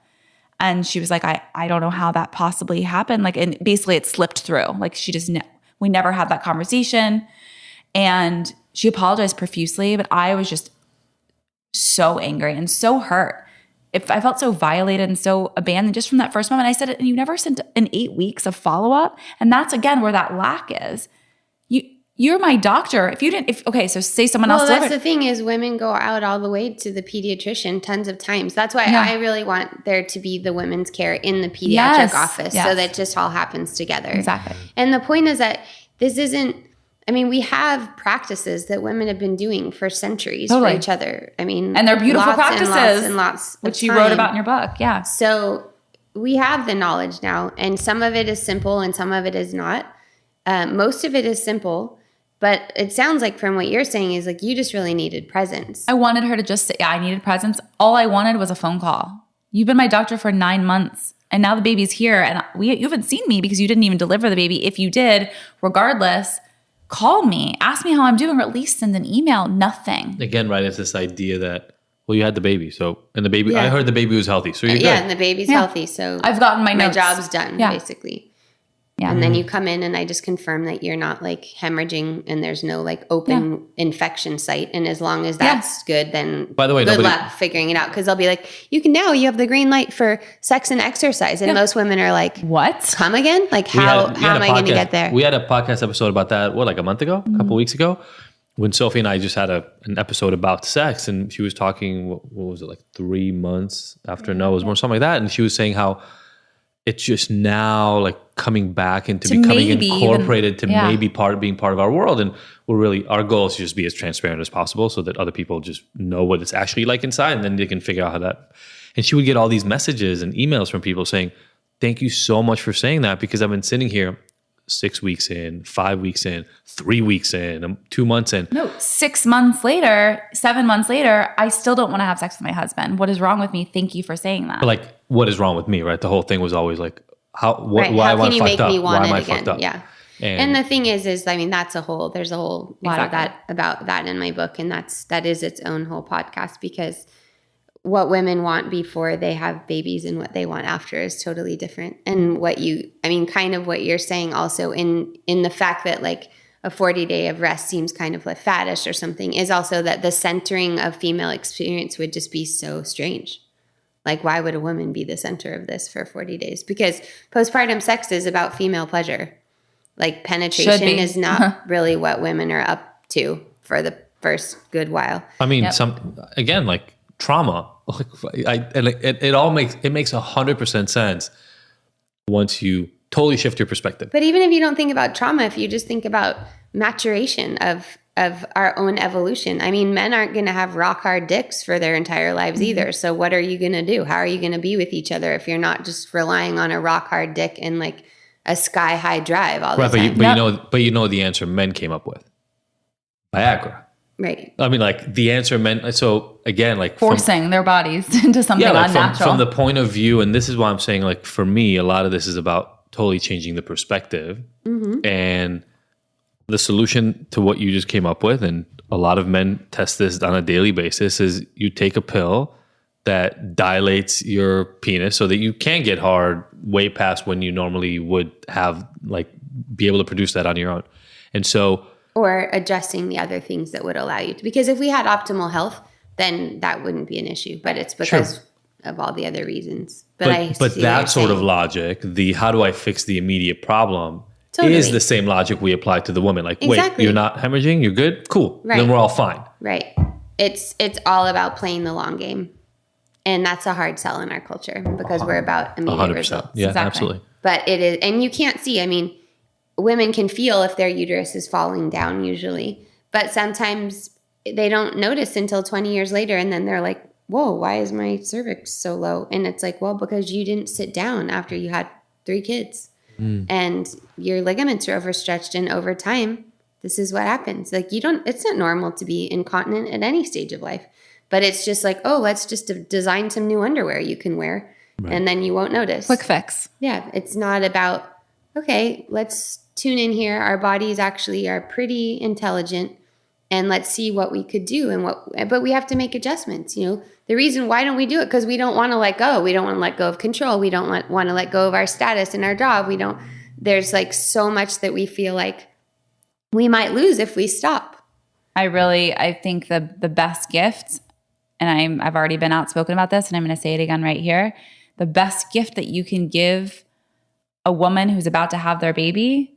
And she was like, I don't know how that possibly happened. Like, and basically it slipped through. Like we never had that conversation. And she apologized profusely, but I was just so angry and so hurt. I felt so violated and so abandoned just from that first moment. I said, and you never sent in 8 weeks of follow-up. And that's again where that lack is. You're my doctor. So say someone else. Well, that's the thing is women go out all the way to the pediatrician tons of times. That's why I really want there to be the women's care in the pediatric office so that just all happens together. Exactly. And the point is that this isn't, I mean, we have practices that women have been doing for centuries for each other. I mean, and they're beautiful practices and lots which you wrote about in your book. Yeah. So we have the knowledge now, and some of it is simple and some of it is not. Most of it is simple. But it sounds like from what you're saying is like you just really needed presence. I wanted her to just say, I needed presence. All I wanted was a phone call. You've been my doctor for 9 months and now the baby's here and you haven't seen me because you didn't even deliver the baby. If you did, regardless, call me, ask me how I'm doing, or at least send an email. Nothing. Again, right, it's this idea that, well, you had the baby. And the baby, I heard the baby was healthy. So you're good. Yeah, and the baby's healthy. So I've gotten my notes. job's done, basically. Yeah. And then you come in and I just confirm that you're not like hemorrhaging and there's no like open infection site. And as long as that's good, then by the way, good luck figuring it out. Because they'll be like, you have the green light for sex and exercise. And most women are like, what? Come again? Like how am I going to get there? We had a podcast episode about that, like a month ago, a couple weeks ago. when Sophie and I just had an episode about sex, and she was talking, what was it, like 3 months after Noah's born, something like that. And she was saying how it's just now like coming back into becoming incorporated to maybe being part of our world. And our goal is to just be as transparent as possible so that other people just know what it's actually like inside, and then they can figure out how that. And she would get all these messages and emails from people saying, thank you so much for saying that, because I've been sitting here 6 weeks in, 5 weeks in, 3 weeks in, 2 months in. No, 6 months later, 7 months later, I still don't want to have sex with my husband. What is wrong with me? Thank you for saying that. But like, what is wrong with me, right? The whole thing was always like, why am I fucked up? Why am I fucked up? Yeah. And the thing is, I mean, there's a whole lot of that about that in my book. And that is its own whole podcast, because what women want before they have babies and what they want after is totally different. And kind of what you're saying also in the fact that like a 40-day of rest seems kind of like faddish or something, is also that the centering of female experience would just be so strange. Like, why would a woman be the center of this for 40 days? Because postpartum sex is about female pleasure. Like, penetration is not really what women are up to for the first good while. I mean, like trauma. It makes 100% sense once you totally shift your perspective. But even if you don't think about trauma, if you just think about maturation of our own evolution, I mean, men aren't going to have rock hard dicks for their entire lives either. So what are you going to do? How are you going to be with each other if you're not just relying on a rock hard dick and like a sky high drive all the time? But you know the answer men came up with: Viagra. Right. I mean, like the answer meant, so again, like forcing their bodies into something unnatural. From the point of view, and this is why I'm saying, like, for me, a lot of this is about totally changing the perspective. And the solution to what you just came up with, and a lot of men test this on a daily basis, is you take a pill that dilates your penis so that you can get hard way past when you normally would have, like, be able to produce that on your own. And so, or adjusting the other things that would allow you to, because if we had optimal health, then that wouldn't be an issue. But it's because of all the other reasons. But that sort of logic, the how do I fix the immediate problem, is the same logic we apply to the woman. Like, wait, you're not hemorrhaging? You're good? Cool. Right. Then we're all fine. Right. It's all about playing the long game. And that's a hard sell in our culture because we're about immediate 100%. Results. Yeah, absolutely. But it is, and you can't see, I mean, women can feel if their uterus is falling down usually, but sometimes they don't notice until 20 years later. And then they're like, whoa, why is my cervix so low? And it's like, well, because you didn't sit down after you had 3 kids and your ligaments are overstretched. And over time, this is what happens. Like, it's not normal to be incontinent at any stage of life, but it's just like, oh, let's just design some new underwear you can wear. Right. And then you won't notice. Quick fix. Yeah. It's not about, okay, let's tune in here. Our bodies actually are pretty intelligent, and let's see what we could do but we have to make adjustments. You know, the reason why don't we do it? Because we don't want to let go. We don't want to let go of control. We don't want to let go of our status in our job. There's like so much that we feel like we might lose if we stop. I think the best gift, and I've already been outspoken about this, and I'm going to say it again right here. The best gift that you can give a woman who's about to have their baby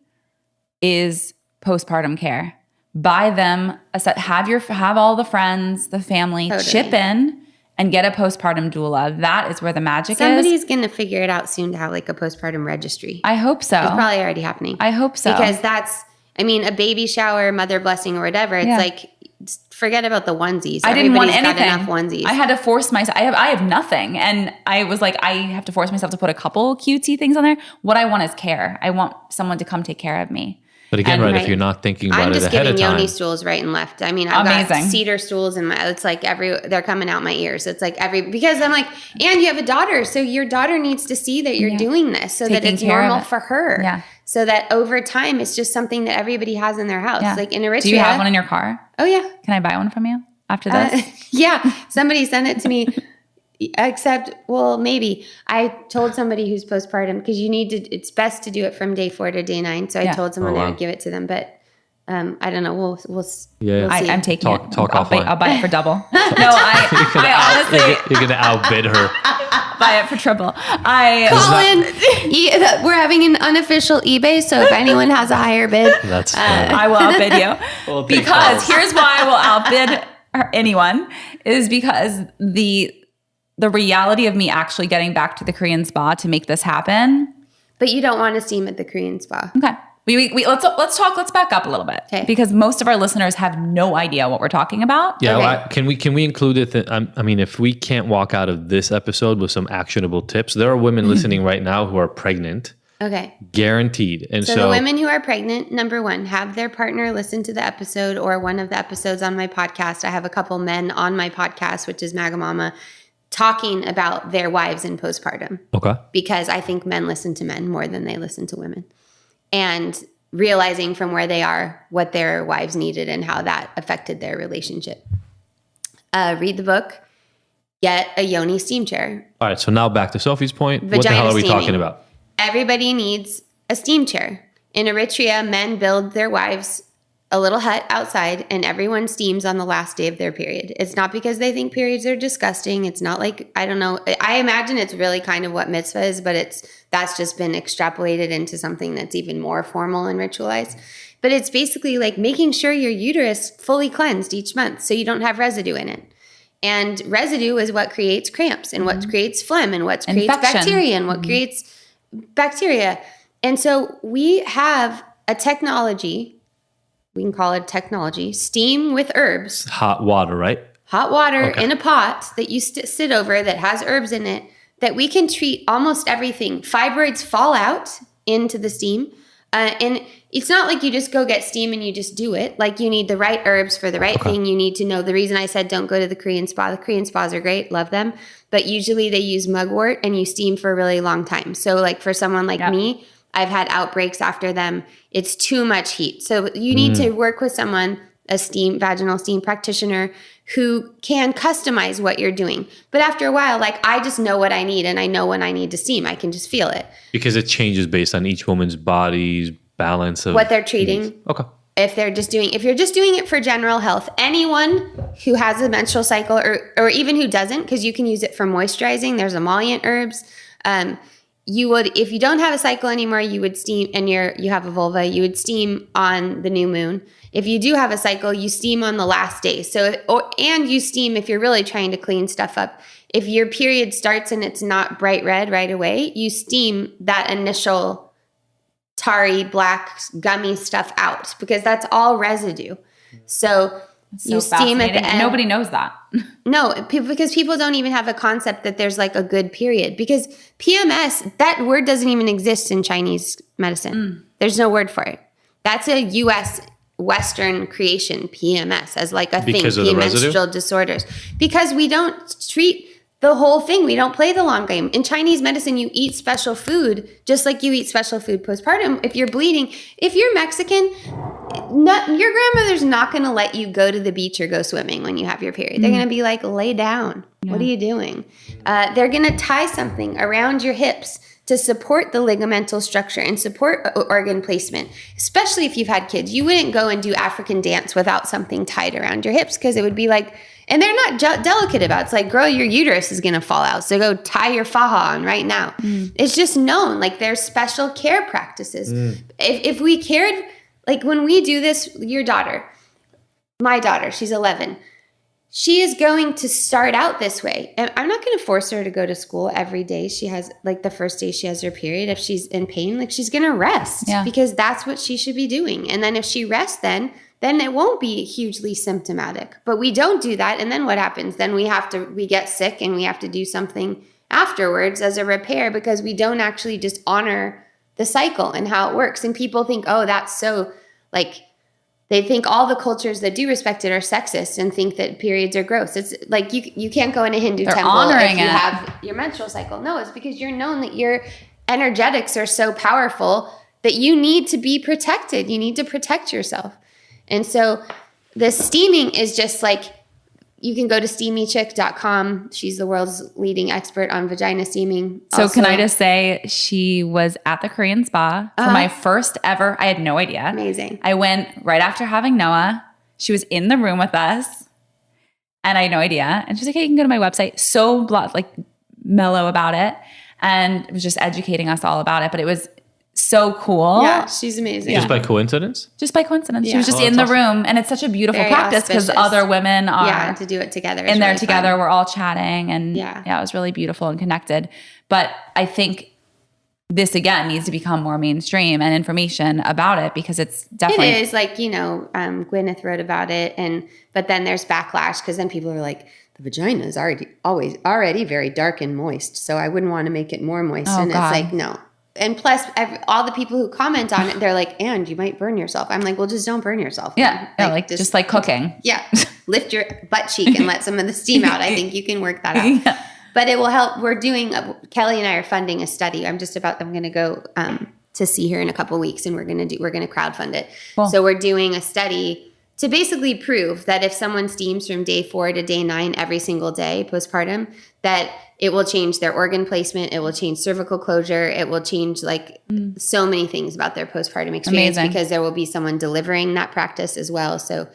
is postpartum care. Buy them a set, have all the friends, the family, chip in and get a postpartum doula. That is where the magic Somebody's going to figure it out soon to have like a postpartum registry. I hope so. It's probably already happening. I hope so. Because a baby shower, mother blessing or whatever, it's like, forget about the onesies. I didn't want anything. Got enough onesies. I had to force myself. I have nothing. And I was like, I have to force myself to put a couple cutesy things on there. What I want is care. I want someone to come take care of me. But again, if you're not thinking about it ahead of time. I'm just giving yoni stools right and left. I mean, I've got cedar stools and it's like they're coming out my ears. It's like because I'm like, and you have a daughter. So your daughter needs to see that you're doing this so that it's normal for her. Yeah. So that over time, it's just something that everybody has in their house. Yeah. Like in Eritrea. Do you have one in your car? Oh, yeah. Can I buy one from you after this? Yeah. Somebody sent it to me. Except, well, maybe. I told somebody who's postpartum, because it's best to do it from day 4 to day 9. So I told someone I would give it to them. But I don't know. We'll see. I'm taking it. Talk offline. I'll buy it for double. No, I honestly. You're going to outbid her. Buy it for triple. Colin, we're having an unofficial eBay, so if anyone has a higher bid, That's fine. I will outbid you. We'll take Because calls. here's why I will outbid anyone is because the reality of me actually getting back to the Korean spa to make this happen. but you don't want to steam at the Korean spa. Okay. Let's back up a little bit. Okay. Because most of our listeners have no idea what we're talking about. Yeah, Okay. well, can we include it? I mean, if we can't walk out of this episode with some actionable tips, there are women listening right now who are pregnant, Okay. guaranteed. And So the women who are pregnant, number one, have their partner listen to the episode or one of the episodes on my podcast. I have a couple men on my podcast, which is Magamama, talking about their wives in postpartum. okay, Because I think men listen to men more than they listen to women. And realizing from where they are what their wives needed and how that affected their relationship. Read the book, get a yoni steam chair. all right. So now back to Sophie's point. What the Vagina hell are we steaming. talking about? Everybody needs a steam chair. In Eritrea, men build their wives a little hut outside and everyone steams on the last day of their period. It's not because they think periods are disgusting. It's not like, I don't know. I imagine it's really kind of what mitzvah is, but that's just been extrapolated into something that's even more formal and ritualized. But it's basically like making sure your uterus fully cleansed each month so you don't have residue in it. And residue is what creates cramps and what creates phlegm and what creates Infection. bacteria and what creates bacteria. And so we have a technology, we can call it technology, steam with herbs, Hot water, right? hot water Okay. in a pot that you sit over that has herbs in it, that we can treat almost everything. Fibroids fall out into the steam. And it's not like you just go get steam and you just do it. Like you need the right herbs for the right thing. You need to know the reason I said don't go to the Korean spa. The Korean spas are great, love them. But usually they use mugwort and you steam for a really long time. So like for someone like me, I've had outbreaks after them. It's too much heat. So you need to work with someone, a vaginal steam practitioner who can customize what you're doing. But after a while, like I just know what I need and I know when I need to steam. I can just feel it. Because it changes based on each woman's body's balance of What they're treating. Okay. If you're just doing it for general health, anyone who has a menstrual cycle or even who doesn't, because you can use it for moisturizing, there's emollient herbs. You would, if you don't have a cycle anymore, you would steam, and you have a vulva, you would steam on the new moon. If you do have a cycle, you steam on the last day. And you steam if you're really trying to clean stuff up. If your period starts and it's not bright red right away, you steam that initial tarry, black, gummy stuff out because that's all residue. So you steam at the end. Nobody knows that. No, because people don't even have a concept that there's like a good period. Because PMS, that word doesn't even exist in Chinese medicine. There's no word for it. That's a U.S. Western creation, PMS, as like a Because thing, of the residue? menstrual disorders. Because we don't treat the whole thing. We don't play the long game. In Chinese medicine, you eat special food, just like you eat special food postpartum. If you're bleeding, if you're Mexican, your grandmother's not going to let you go to the beach or go swimming when you have your period. They're going to be like, lay down. What are you doing? They're going to tie something around your hips to support the ligamental structure and support organ placement, especially if you've had kids. You wouldn't go and do African dance without something tied around your hips because it would be like, and they're not delicate about it. It's like, girl, your uterus is going to fall out. So go tie your faja on right now. It's just known. Like there's special care practices. If we cared, like when we do this, your daughter, my daughter, she's 11. She is going to start out this way. And I'm not going to force her to go to school every day. She has like the first day she has her period. If she's in pain, like she's going to rest because that's what she should be doing. And then if she rests, then it won't be hugely symptomatic. But we don't do that. And then what happens? Then we get sick and we have to do something afterwards as a repair because we don't actually just honor the cycle and how it works. And people think, oh, that's so like, they think all the cultures that do respect it are sexist and think that periods are gross. It's like you can't go in a Hindu temple if you have your menstrual cycle. No, it's because you're known that your energetics are so powerful that you need to be protected. You need to protect yourself. And so the steaming is just like, you can go to steamychick.com. She's the world's leading expert on vagina steaming. So Also, can I just say she was at the Korean spa for my first ever, I had no idea. Amazing. I went right after having Noah. She was in the room with us and I had no idea. And she's like, hey, you can go to my website. So like mellow about it and was just educating us all about it. But it was so cool. Yeah, she's amazing. Just by coincidence? Just by coincidence. Yeah. She was just Oh, in the that's room. And it's such a beautiful Very practice because auspicious. other women are to do it together. in there together. We're all chatting and Yeah. it was really beautiful and connected. But I think this again needs to become more mainstream and information about it because it's definitely It is like, Gwyneth wrote about it, but then there's backlash because then people are like, the vagina is already very dark and moist, so I wouldn't want to make it more moist. Oh, and God. it's like, no. And plus, all the people who comment on it, they're like, and you might burn yourself. I'm like, well, just don't burn yourself. yeah, just like cooking. Yeah. Lift your butt cheek and let some of the steam out. I think you can work that out. Yeah. But it will help. We're doing, Kelly and I are funding a study. I'm going to go to see her in a couple of weeks and we're going to crowdfund it. Cool. So we're doing a study to basically prove that if someone steams from day 4 to day 9 every single day postpartum, that it will change their organ placement. It will change cervical closure. It will change so many things about their postpartum experience. Amazing. Because there will be someone delivering that practice as well. So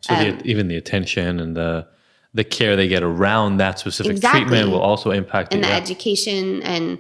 Even the attention and the care they get around that specific treatment will also impact and it. the education and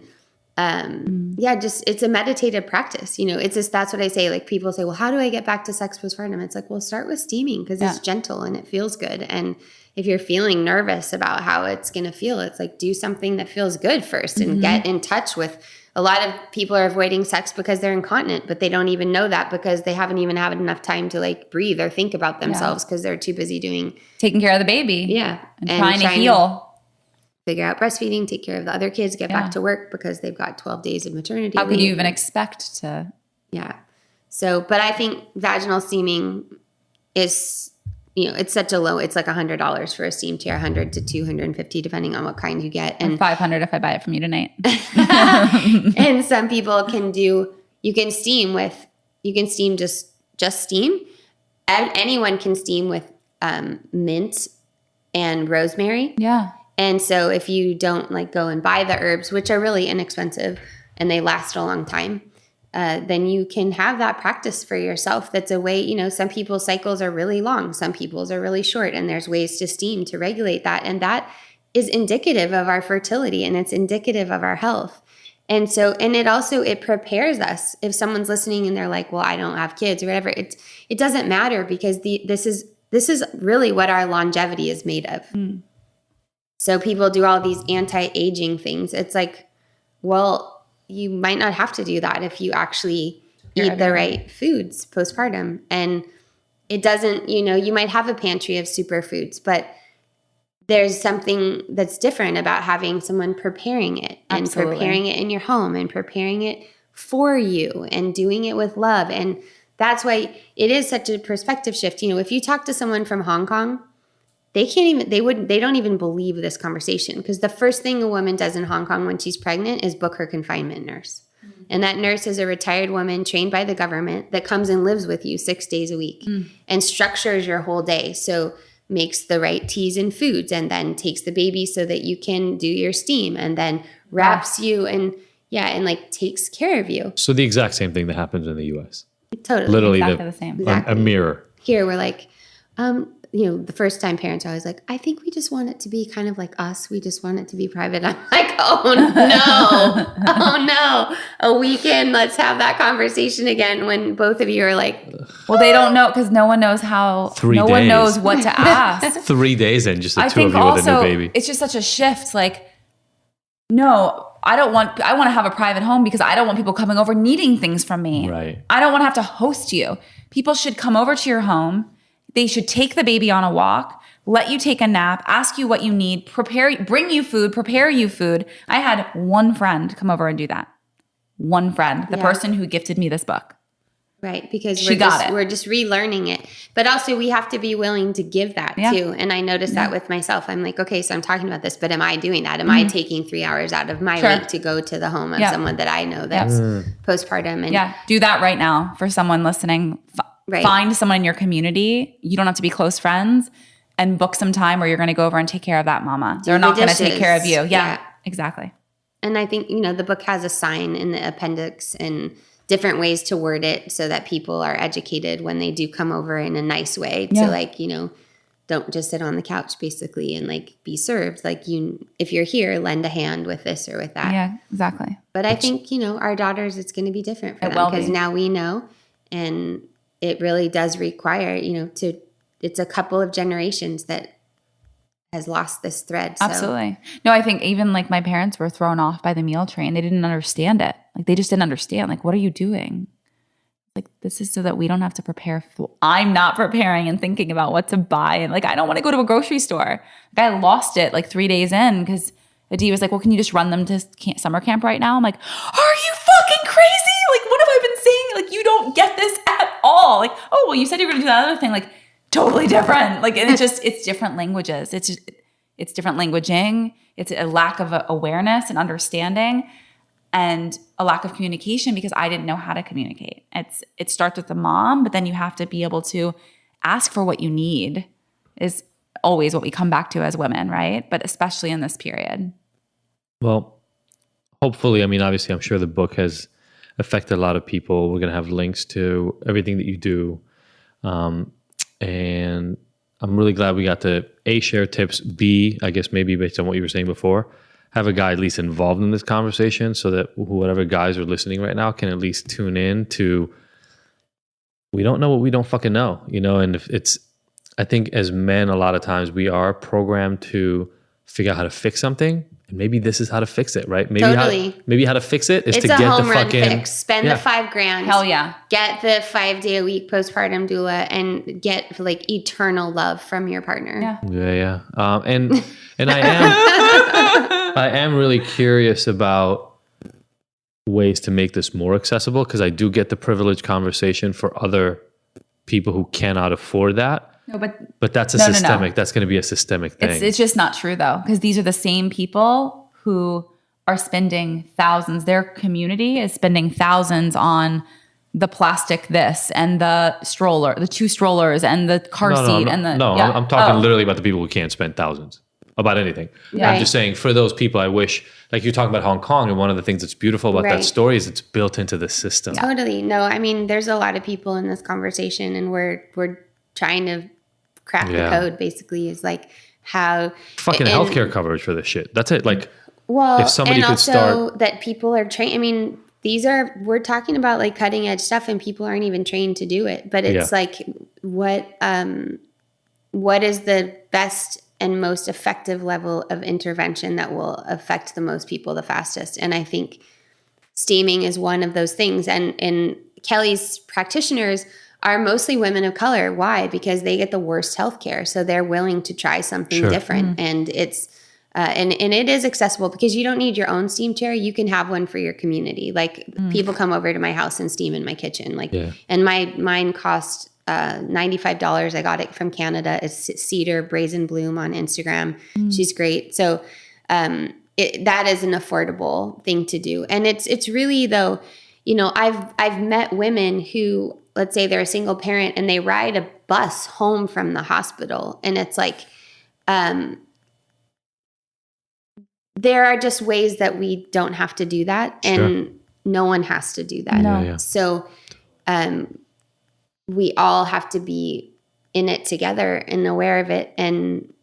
just it's a meditative practice. It's just, that's what I say. Like people say, well, how do I get back to sex postpartum? It's like, well, start with steaming because it's gentle and it feels good. And if you're feeling nervous about how it's going to feel, it's like do something that feels good first and get in touch with. A lot of people are avoiding sex because they're incontinent, but they don't even know that because they haven't even had enough time to breathe or think about themselves because they're too busy Taking care of the baby. Yeah. And trying to heal. Figure out breastfeeding, take care of the other kids, get back to work because they've got 12 days of maternity How leave. could you even expect to? Yeah. So, but I think vaginal steaming is, it's such a low, it's like $100 for a steam chair, $100 to $250 depending on what kind you get. And $500 if I buy it from you tonight. and some people can steam just steam. Anyone can steam with mint and rosemary. Yeah. And so if you don't go and buy the herbs, which are really inexpensive and they last a long time, then you can have that practice for yourself. That's a way, some people's cycles are really long. Some people's are really short. And there's ways to steam to regulate that. And that is indicative of our fertility and it's indicative of our health. And so, and it prepares us. If someone's listening and they're like, well, I don't have kids or whatever, it doesn't matter because this is really what our longevity is made of. So people do all these anti-aging things. It's like, well, you might not have to do that if you actually eat the right foods postpartum. And it doesn't, you might have a pantry of superfoods, but there's something that's different about having someone preparing it and preparing it in your home and preparing it for you and doing it with love. And that's why it is such a perspective shift. If you talk to someone from Hong Kong, they don't even believe this conversation because the first thing a woman does in Hong Kong when she's pregnant is book her confinement nurse. And that nurse is a retired woman trained by the government that comes and lives with you 6 days a week and structures your whole day. So makes the right teas and foods and then takes the baby so that you can do your steam and then wraps you and takes care of you. So the exact same thing that happens in the US. Totally. Literally Exactly the same. A mirror. Here we're like, the first time parents are always like, I think we just want it to be kind of like us. We just want it to be private. I'm like, oh no, a weekend. Let's have that conversation again when both of you are like, well, they don't know because no one knows how. 3 no days. one knows what to ask. 3 days in, just the I two of think you with a also new baby. it's just such a shift. Like, no, I want to have a private home because I don't want people coming over needing things from me. Right. I don't want to have to host you. People should come over to your home. They should take the baby on a walk, let you take a nap, ask you what you need, bring you food, prepare you food. I had one friend come over and do that. One friend, the person who gifted me this book. right, because we're just relearning it. But also we have to be willing to give that too. And I noticed that with myself. I'm like, okay, so I'm talking about this, but am I doing that? Am I taking 3 hours out of my week to go to the home of someone that I know that's postpartum? And do that right now for someone listening. Find someone in your community. You don't have to be close friends, and book some time where you're going to go over and take care of that mama. They're not going to take care of you. Yeah, exactly. And I think, the book has a sign in the appendix and different ways to word it so that people are educated when they do come over in a nice way to don't just sit on the couch basically and like be served. Like if you're here, lend a hand with this or with that. Yeah, exactly. But I think, our daughters, it's going to be different for them because now we know, and it really does require, it's a couple of generations that has lost this thread. So. Absolutely. No, I think even like my parents were thrown off by the meal train. They didn't understand it. Like they just didn't understand. Like, what are you doing? Like, this is so that we don't have to prepare. I'm not preparing and thinking about what to buy. And like, I don't want to go to a grocery store. Like, I lost it like 3 days in because Adi was like, well, can you just run them to summer camp right now? I'm like, are you fucking crazy? Like, what have I been saying? Like, you don't get this at all. Like, oh, well, you said you were going to do that other thing. Like, totally different. Like, and it's different languages. It's different languaging. It's a lack of awareness and understanding, and a lack of communication because I didn't know how to communicate. It starts with the mom, but then you have to be able to ask for what you need is always what we come back to as women, right? But especially in this period. Well, hopefully, obviously, I'm sure the book has affected a lot of people. We're going to have links to everything that you do. And I'm really glad we got to A, share tips, B, I guess maybe based on what you were saying before, have a guy at least involved in this conversation so that whatever guys are listening right now can at least tune in to, we don't know what we don't fucking know, and if I think as men, a lot of times we are programmed to figure out how to fix something. And maybe this is how to fix it, right? Maybe how to fix it is to get the fucking fix. Spend the $5,000. Hell yeah. Get the 5-day-a-week postpartum doula and get like eternal love from your partner. Yeah. And I am really curious about ways to make this more accessible because I do get the privileged conversation for other people who cannot afford that. No, but that's systemic. No. That's going to be a systemic thing. It's just not true though, because these are the same people who are spending thousands. Their community is spending thousands on the plastic this and the stroller, the 2 strollers and the car seat and the. No, I'm talking literally about the people who can't spend thousands about anything. Yeah. I'm just saying for those people, I wish, like you're talking about Hong Kong, and one of the things that's beautiful about that story is it's built into the system. Totally. No, there's a lot of people in this conversation, and we're trying to crack the code. Basically, is like how fucking healthcare coverage for this shit. That's it. Like, well, if somebody and could also start that people are trained. We're talking about like cutting edge stuff, and people aren't even trained to do it. But it's like, what is the best and most effective level of intervention that will affect the most people the fastest? And I think steaming is one of those things. And Kelly's practitioners are mostly women of color. Why? Because they get the worst healthcare. So they're willing to try something different. And it's, and it is accessible because you don't need your own steam chair. You can have one for your community. Like people come over to my house and steam in my kitchen. And mine cost $95. I got it from Canada. It's Cedar Brazen Bloom on Instagram. She's great. So that is an affordable thing to do. And it's really though, I've met women who, let's say they're a single parent and they ride a bus home from the hospital. And it's like, there are just ways that we don't have to do that. And no one has to do that. No. So we all have to be in it together and aware of it. And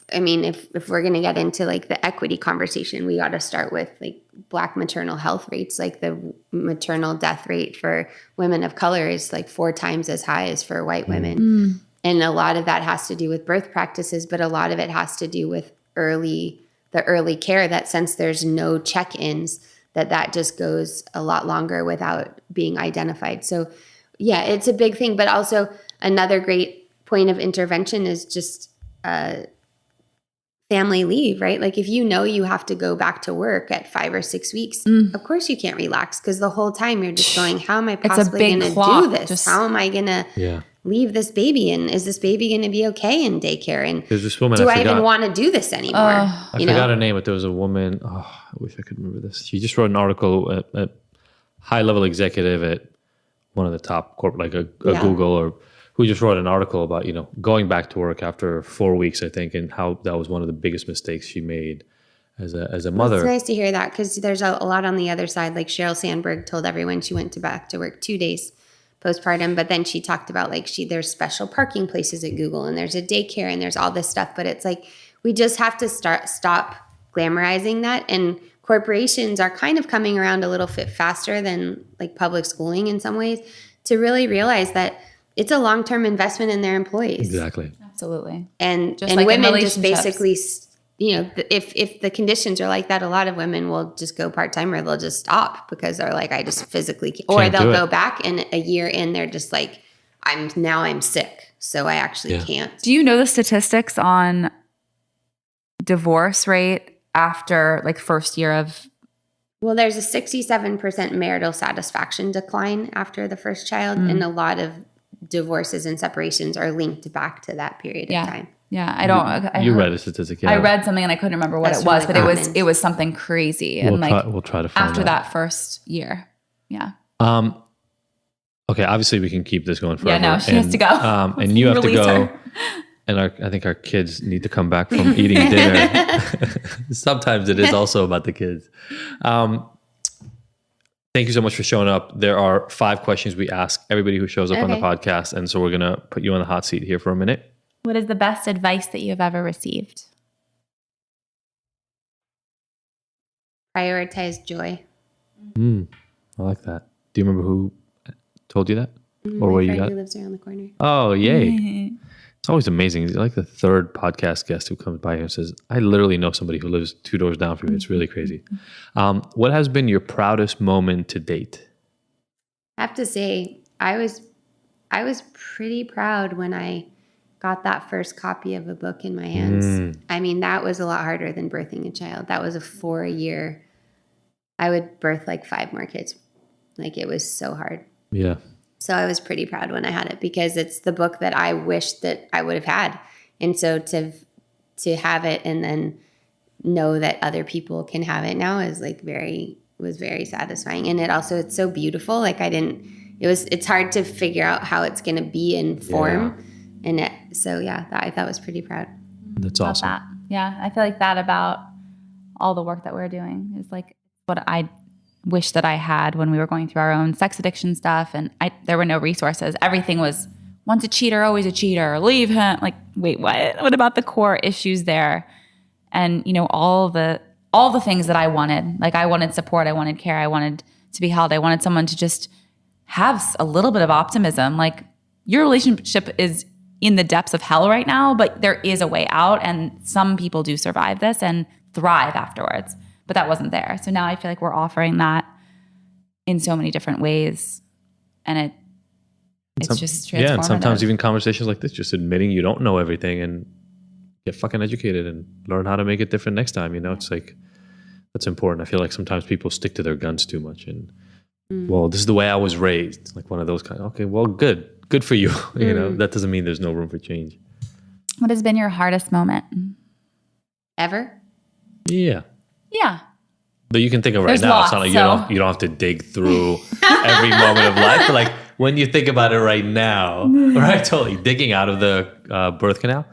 if we're going to get into like the equity conversation, we got to start with like Black maternal health rates. Like the maternal death rate for women of color is like 4 times as high as for white women. And a lot of that has to do with birth practices, but a lot of it has to do with the early care, that since there's no check-ins, that just goes a lot longer without being identified. So yeah, it's a big thing. But also another great point of intervention is just family leave, right? Like if you have to go back to work at 5 or 6 weeks, of course you can't relax because the whole time you're just going, how am I possibly going to do this? How am I going to leave this baby? And is this baby going to be okay in daycare? And there's this woman, do I even want to do this anymore? I forgot her name, but there was a woman, I wish I could remember this. She just wrote an article at high-level executive at one of the top corporate, like a Google, or who just wrote an article about, going back to work after 4 weeks, I think, and how that was one of the biggest mistakes she made as a mother. It's nice to hear that because there's a lot on the other side. Like Sheryl Sandberg told everyone she went back to work 2 days postpartum. But then she talked about like there's special parking places at Google and there's a daycare and there's all this stuff. But it's like we just have to stop glamorizing that. And corporations are kind of coming around a little bit faster than like public schooling in some ways to really realize that it's a long-term investment in their employees. Exactly. Absolutely. And Just like in women just relationships. basically, if the conditions are like that, a lot of women will just go part-time or they'll just stop because they're like, I just physically can't. Or Can't they'll do go it. back and a year in, they're just like, I'm sick. So I actually can't. Do you know the statistics on divorce rate after like first year of? Well, there's a 67% marital satisfaction decline after the first child. And a lot of divorces and separations are linked back to that period of time. Yeah, I don't. You read a statistic. Yeah. I read something and I couldn't remember what That's it was, really but common. it was something crazy. We'll And try, like we'll try to find after that first year, yeah. Okay, obviously we can keep this going forever. Yeah, no, she has to go. And you have to Release go. her. And I think our kids need to come back from eating dinner. Sometimes it is also about the kids. Thank you so much for showing up. There are 5 questions we ask everybody who shows up on the Okay. podcast. And so we're going to put you on the hot seat here for a minute. What is the best advice that you've ever received? Prioritize joy. I like that. Do you remember who told you that? Or My where you friend got who lives around the corner. Oh, yay. It's always amazing. You're like the 3rd podcast guest who comes by here and says, I literally know somebody who lives 2 doors down from me. It's really crazy. What has been your proudest moment to date? I have to say, I was pretty proud when I got that first copy of a book in my hands. I mean, that was a lot harder than birthing a child. That was a 4-year. I would birth like 5 more kids. Like it was so hard. Yeah. So I was pretty proud when I had it because it's the book that I wish that I would have had. And so to have it and then know that other people can have it now is like was very satisfying. And it's so beautiful. Like it's hard to figure out how it's going to be in form. And I thought was pretty proud. That's About awesome. that. Yeah, I feel like that about all the work that we're doing is like what I wish that I had when we were going through our own sex addiction stuff. And there were no resources. Everything was once a cheater, always a cheater. Leave him. Like, wait, what? What about the core issues there? And all the things that I wanted. Like I wanted support. I wanted care. I wanted to be held. I wanted someone to just have a little bit of optimism. Like your relationship is in the depths of hell right now, but there is a way out. And some people do survive this and thrive afterwards. But that wasn't there. So now I feel like we're offering that in so many different ways. And it's just transformative. Yeah, and sometimes even conversations like this, just admitting you don't know everything and get fucking educated and learn how to make it different next time. It's like, that's important. I feel like sometimes people stick to their guns too much and, well, this is the way I was raised. Like one of those kind of, okay, well, good for you. That doesn't mean there's no room for change. What has been your hardest moment? Ever? Yeah. Yeah. But you can think of right There's now. lots, It's not like so- you don't have to dig through every moment of life. But like when you think about it right now, right? Totally digging out of the birth canal.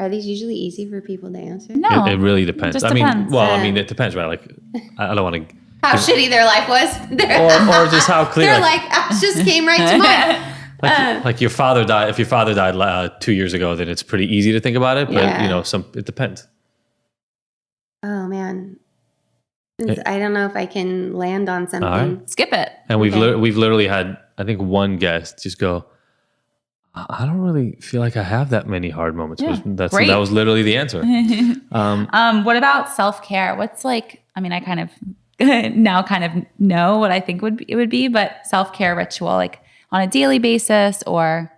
Are these usually easy for people to answer? No. It really depends. Just I mean, depends. it depends, right? Like I don't want to, How shitty their life was. or just how clear. They're like, it just came right to mind. Like your father died. If your father died 2 years ago, then it's pretty easy to think about it. But Yeah. it depends. Oh man, I don't know if I can land on something. All right. Skip it. And we've Okay. we've literally had, I think, one guest just go, I don't really feel like I have that many hard moments. Yeah. That Great. was literally the answer. What about self-care? What's like, I mean, I kind of now kind of know what I think it would be, but self-care ritual, like on a daily basis, or,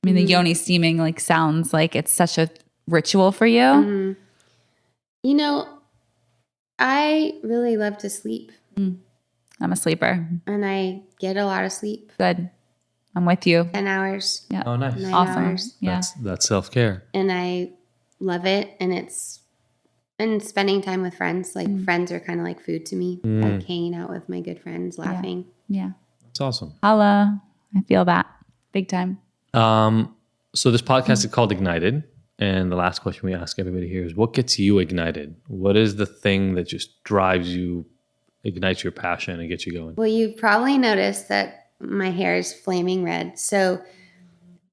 I mean, the yoni steaming like sounds like it's such a ritual for you. I really love to sleep I'm a sleeper. and I get a lot of sleep. Good. I'm with you. 10 hours, Yeah. Oh, nice. 9 Awesome. hours. Yeah. That's self-care. And I love it. And spending time with friends. Like friends are kind of like food to me. Like hanging out with my good friends, laughing. Yeah. That's awesome. Holla. I feel that big time. So this podcast is called Ignited. And the last question we ask everybody here is, what gets you ignited? What is the thing that just drives you ignites your passion and gets you going? Well, you've probably noticed that my hair is flaming red. So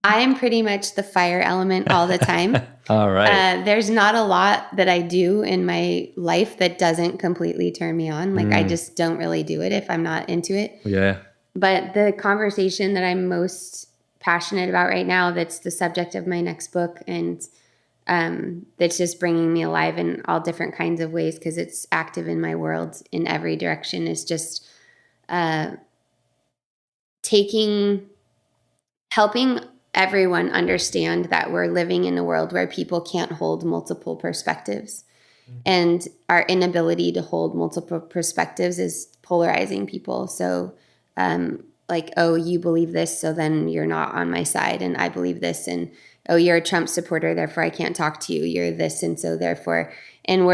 I am pretty much the fire element all the time. All right. There's not a lot that I do in my life that doesn't completely turn me on. Like I just don't really do it if I'm not into it. Yeah. But the conversation that I'm most passionate about right now, that's the subject of my next book, and that's just bringing me alive in all different kinds of ways because it's active in my world in every direction, is just helping everyone understand that we're living in a world where people can't hold multiple perspectives. And our inability to hold multiple perspectives is polarizing people. So like, oh, you believe this, so then you're not on my side, and I believe this, and oh, you're a Trump supporter, therefore I can't talk to you. You're this, and so therefore, and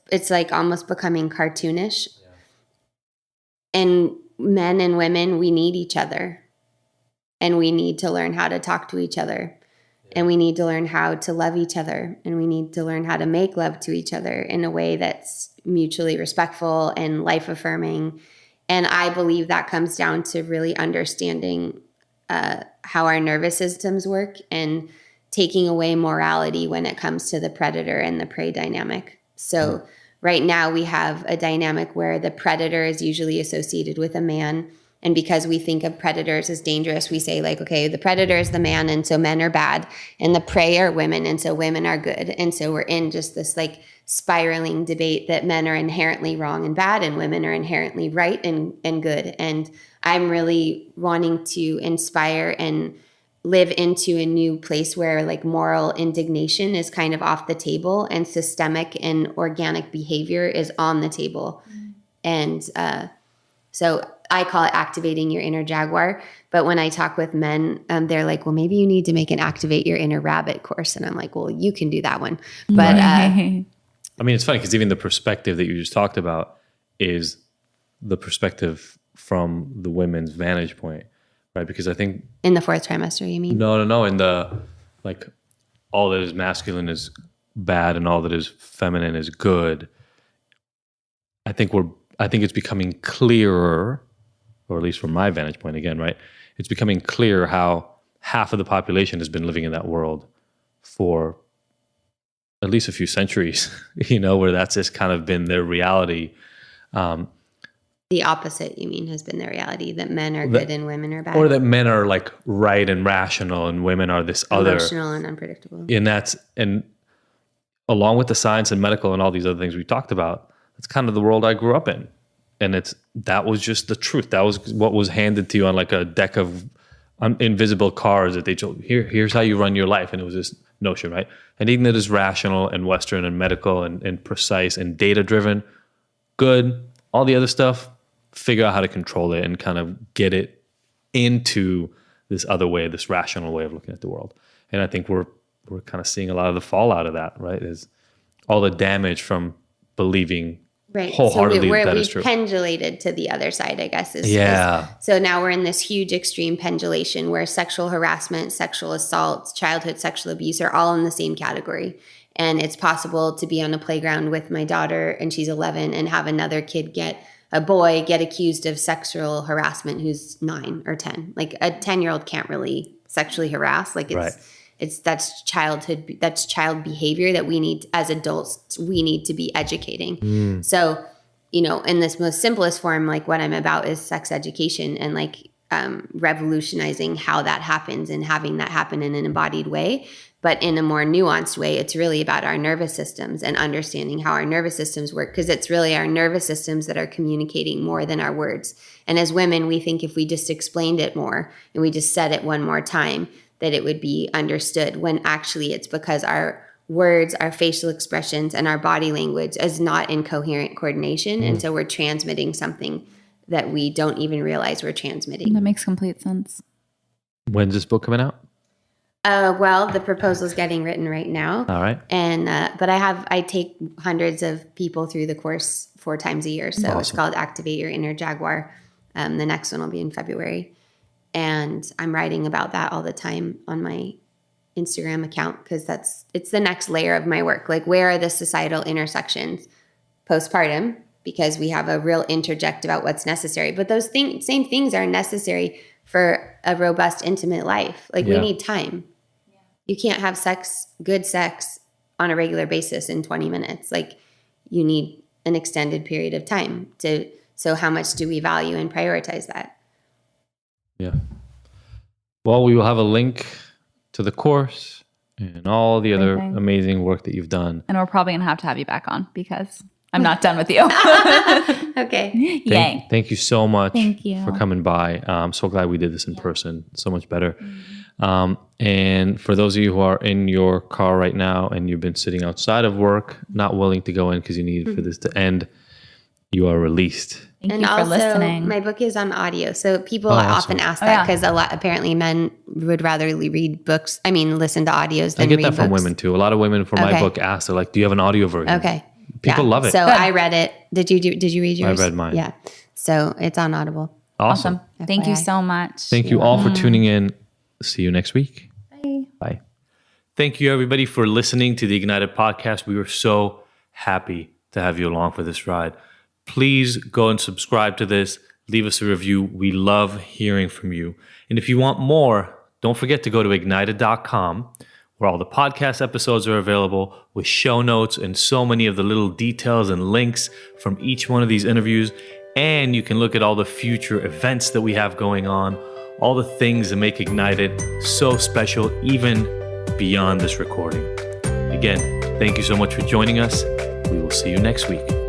it's like almost becoming cartoonish. Yeah. And men and women, we need each other, and we need to learn how to talk to each other, and we need to learn how to love each other, and we need to learn how to make love to each other in a way that's mutually respectful and life affirming. And I believe that comes down to really understanding how our nervous systems work and taking away morality when it comes to the predator and the prey dynamic. So right now we have a dynamic where the predator is usually associated with a man. And because we think of predators as dangerous, we say like, okay, the predator is the man, and so men are bad, and the prey are women, and so women are good. And so we're in just this like spiraling debate that men are inherently wrong and bad, and women are inherently right and good. And I'm really wanting to inspire and live into a new place where like moral indignation is kind of off the table, and systemic and organic behavior is on the table. And so I call it activating your inner jaguar. But when I talk with men, they're like, well, maybe you need to make an activate your inner rabbit course. And I'm like, well, you can do that one. But I mean, it's funny because even the perspective that you just talked about is the perspective from the women's vantage point, right? Because I think in the fourth trimester, you mean? No. In the like, all that is masculine is bad and all that is feminine is good. I think it's becoming clearer, or at least from my vantage point again, right? It's becoming clear how half of the population has been living in that world for at least a few centuries, where that's just kind of been their reality. The opposite, you mean, has been the reality, that men are good and women are bad? Or that men are like right and rational and women are this other. Emotional and unpredictable. And along with the science and medical and all these other things we talked about, that's kind of the world I grew up in. And that was just the truth. That was what was handed to you on like a deck of invisible cards that they told you, here's how you run your life. And it was this notion, right? Anything that is rational and Western and medical and precise and data driven, good. All the other stuff, figure out how to control it and kind of get it into this other way, this rational way of looking at the world. And I think we're kind of seeing a lot of the fallout of that, right? Is all the damage from believing wholeheartedly that is true. We've pendulated to the other side, I guess. So now we're in this huge extreme pendulation where sexual harassment, sexual assault, childhood sexual abuse are all in the same category. And it's possible to be on a playground with my daughter, and she's 11, and have another kid get accused of sexual harassment who's 9 or 10. Like a 10-year-old can't really sexually harass. Like that's childhood, that's child behavior that we need as adults, we need to be educating. So, in this most simplest form, like what I'm about is sex education and like revolutionizing how that happens and having that happen in an embodied way. But in a more nuanced way, it's really about our nervous systems and understanding how our nervous systems work, because it's really our nervous systems that are communicating more than our words. And as women, we think if we just explained it more and we just said it one more time, that it would be understood, when actually it's because our words, our facial expressions, and our body language is not in coherent coordination. And so we're transmitting something that we don't even realize we're transmitting. That makes complete sense. When's this book coming out? Well, the proposal is getting written right now. All right. And but I take hundreds of people through the course 4 times a year. So It's called Activate Your Inner Jaguar. The next one will be in February. And I'm writing about that all the time on my Instagram account, because it's the next layer of my work. Like, where are the societal intersections postpartum? because we have a real interject about what's necessary. But those same things are necessary for a robust, intimate life. Like we need time. You can't have good sex on a regular basis in 20 minutes. Like you need an extended period of time so how much do we value and prioritize that? Yeah. Well, we will have a link to the course and all the other amazing work that you've done. And we're probably going to have you back on because I'm not done with you. Okay. Yay. Thank you so much Thank you. for coming by. I'm so glad we did this in person. So much better. And for those of you who are in your car right now and you've been sitting outside of work, not willing to go in because you need for this to end, you are released. Thank And you for also, listening. my book is on audio. So people often ask that because apparently men would rather listen to audios than I get read that from books. women too. A lot of women for my book ask, they're like, do you have an audio version? Okay. People love it. So I read it. Did you read yours? I read mine. Yeah. So it's on Audible. Awesome. Thank you FYI. so much. Thank you all for tuning in. See you next week. Bye. Bye. Thank you, everybody, for listening to the Ignited Podcast. We were so happy to have you along for this ride. Please go and subscribe to this. Leave us a review. We love hearing from you. And if you want more, don't forget to go to ignited.com, where all the podcast episodes are available with show notes and so many of the little details and links from each one of these interviews. And you can look at all the future events that we have going on, all the things that make Ignited so special, even beyond this recording. Again, thank you so much for joining us. We will see you next week.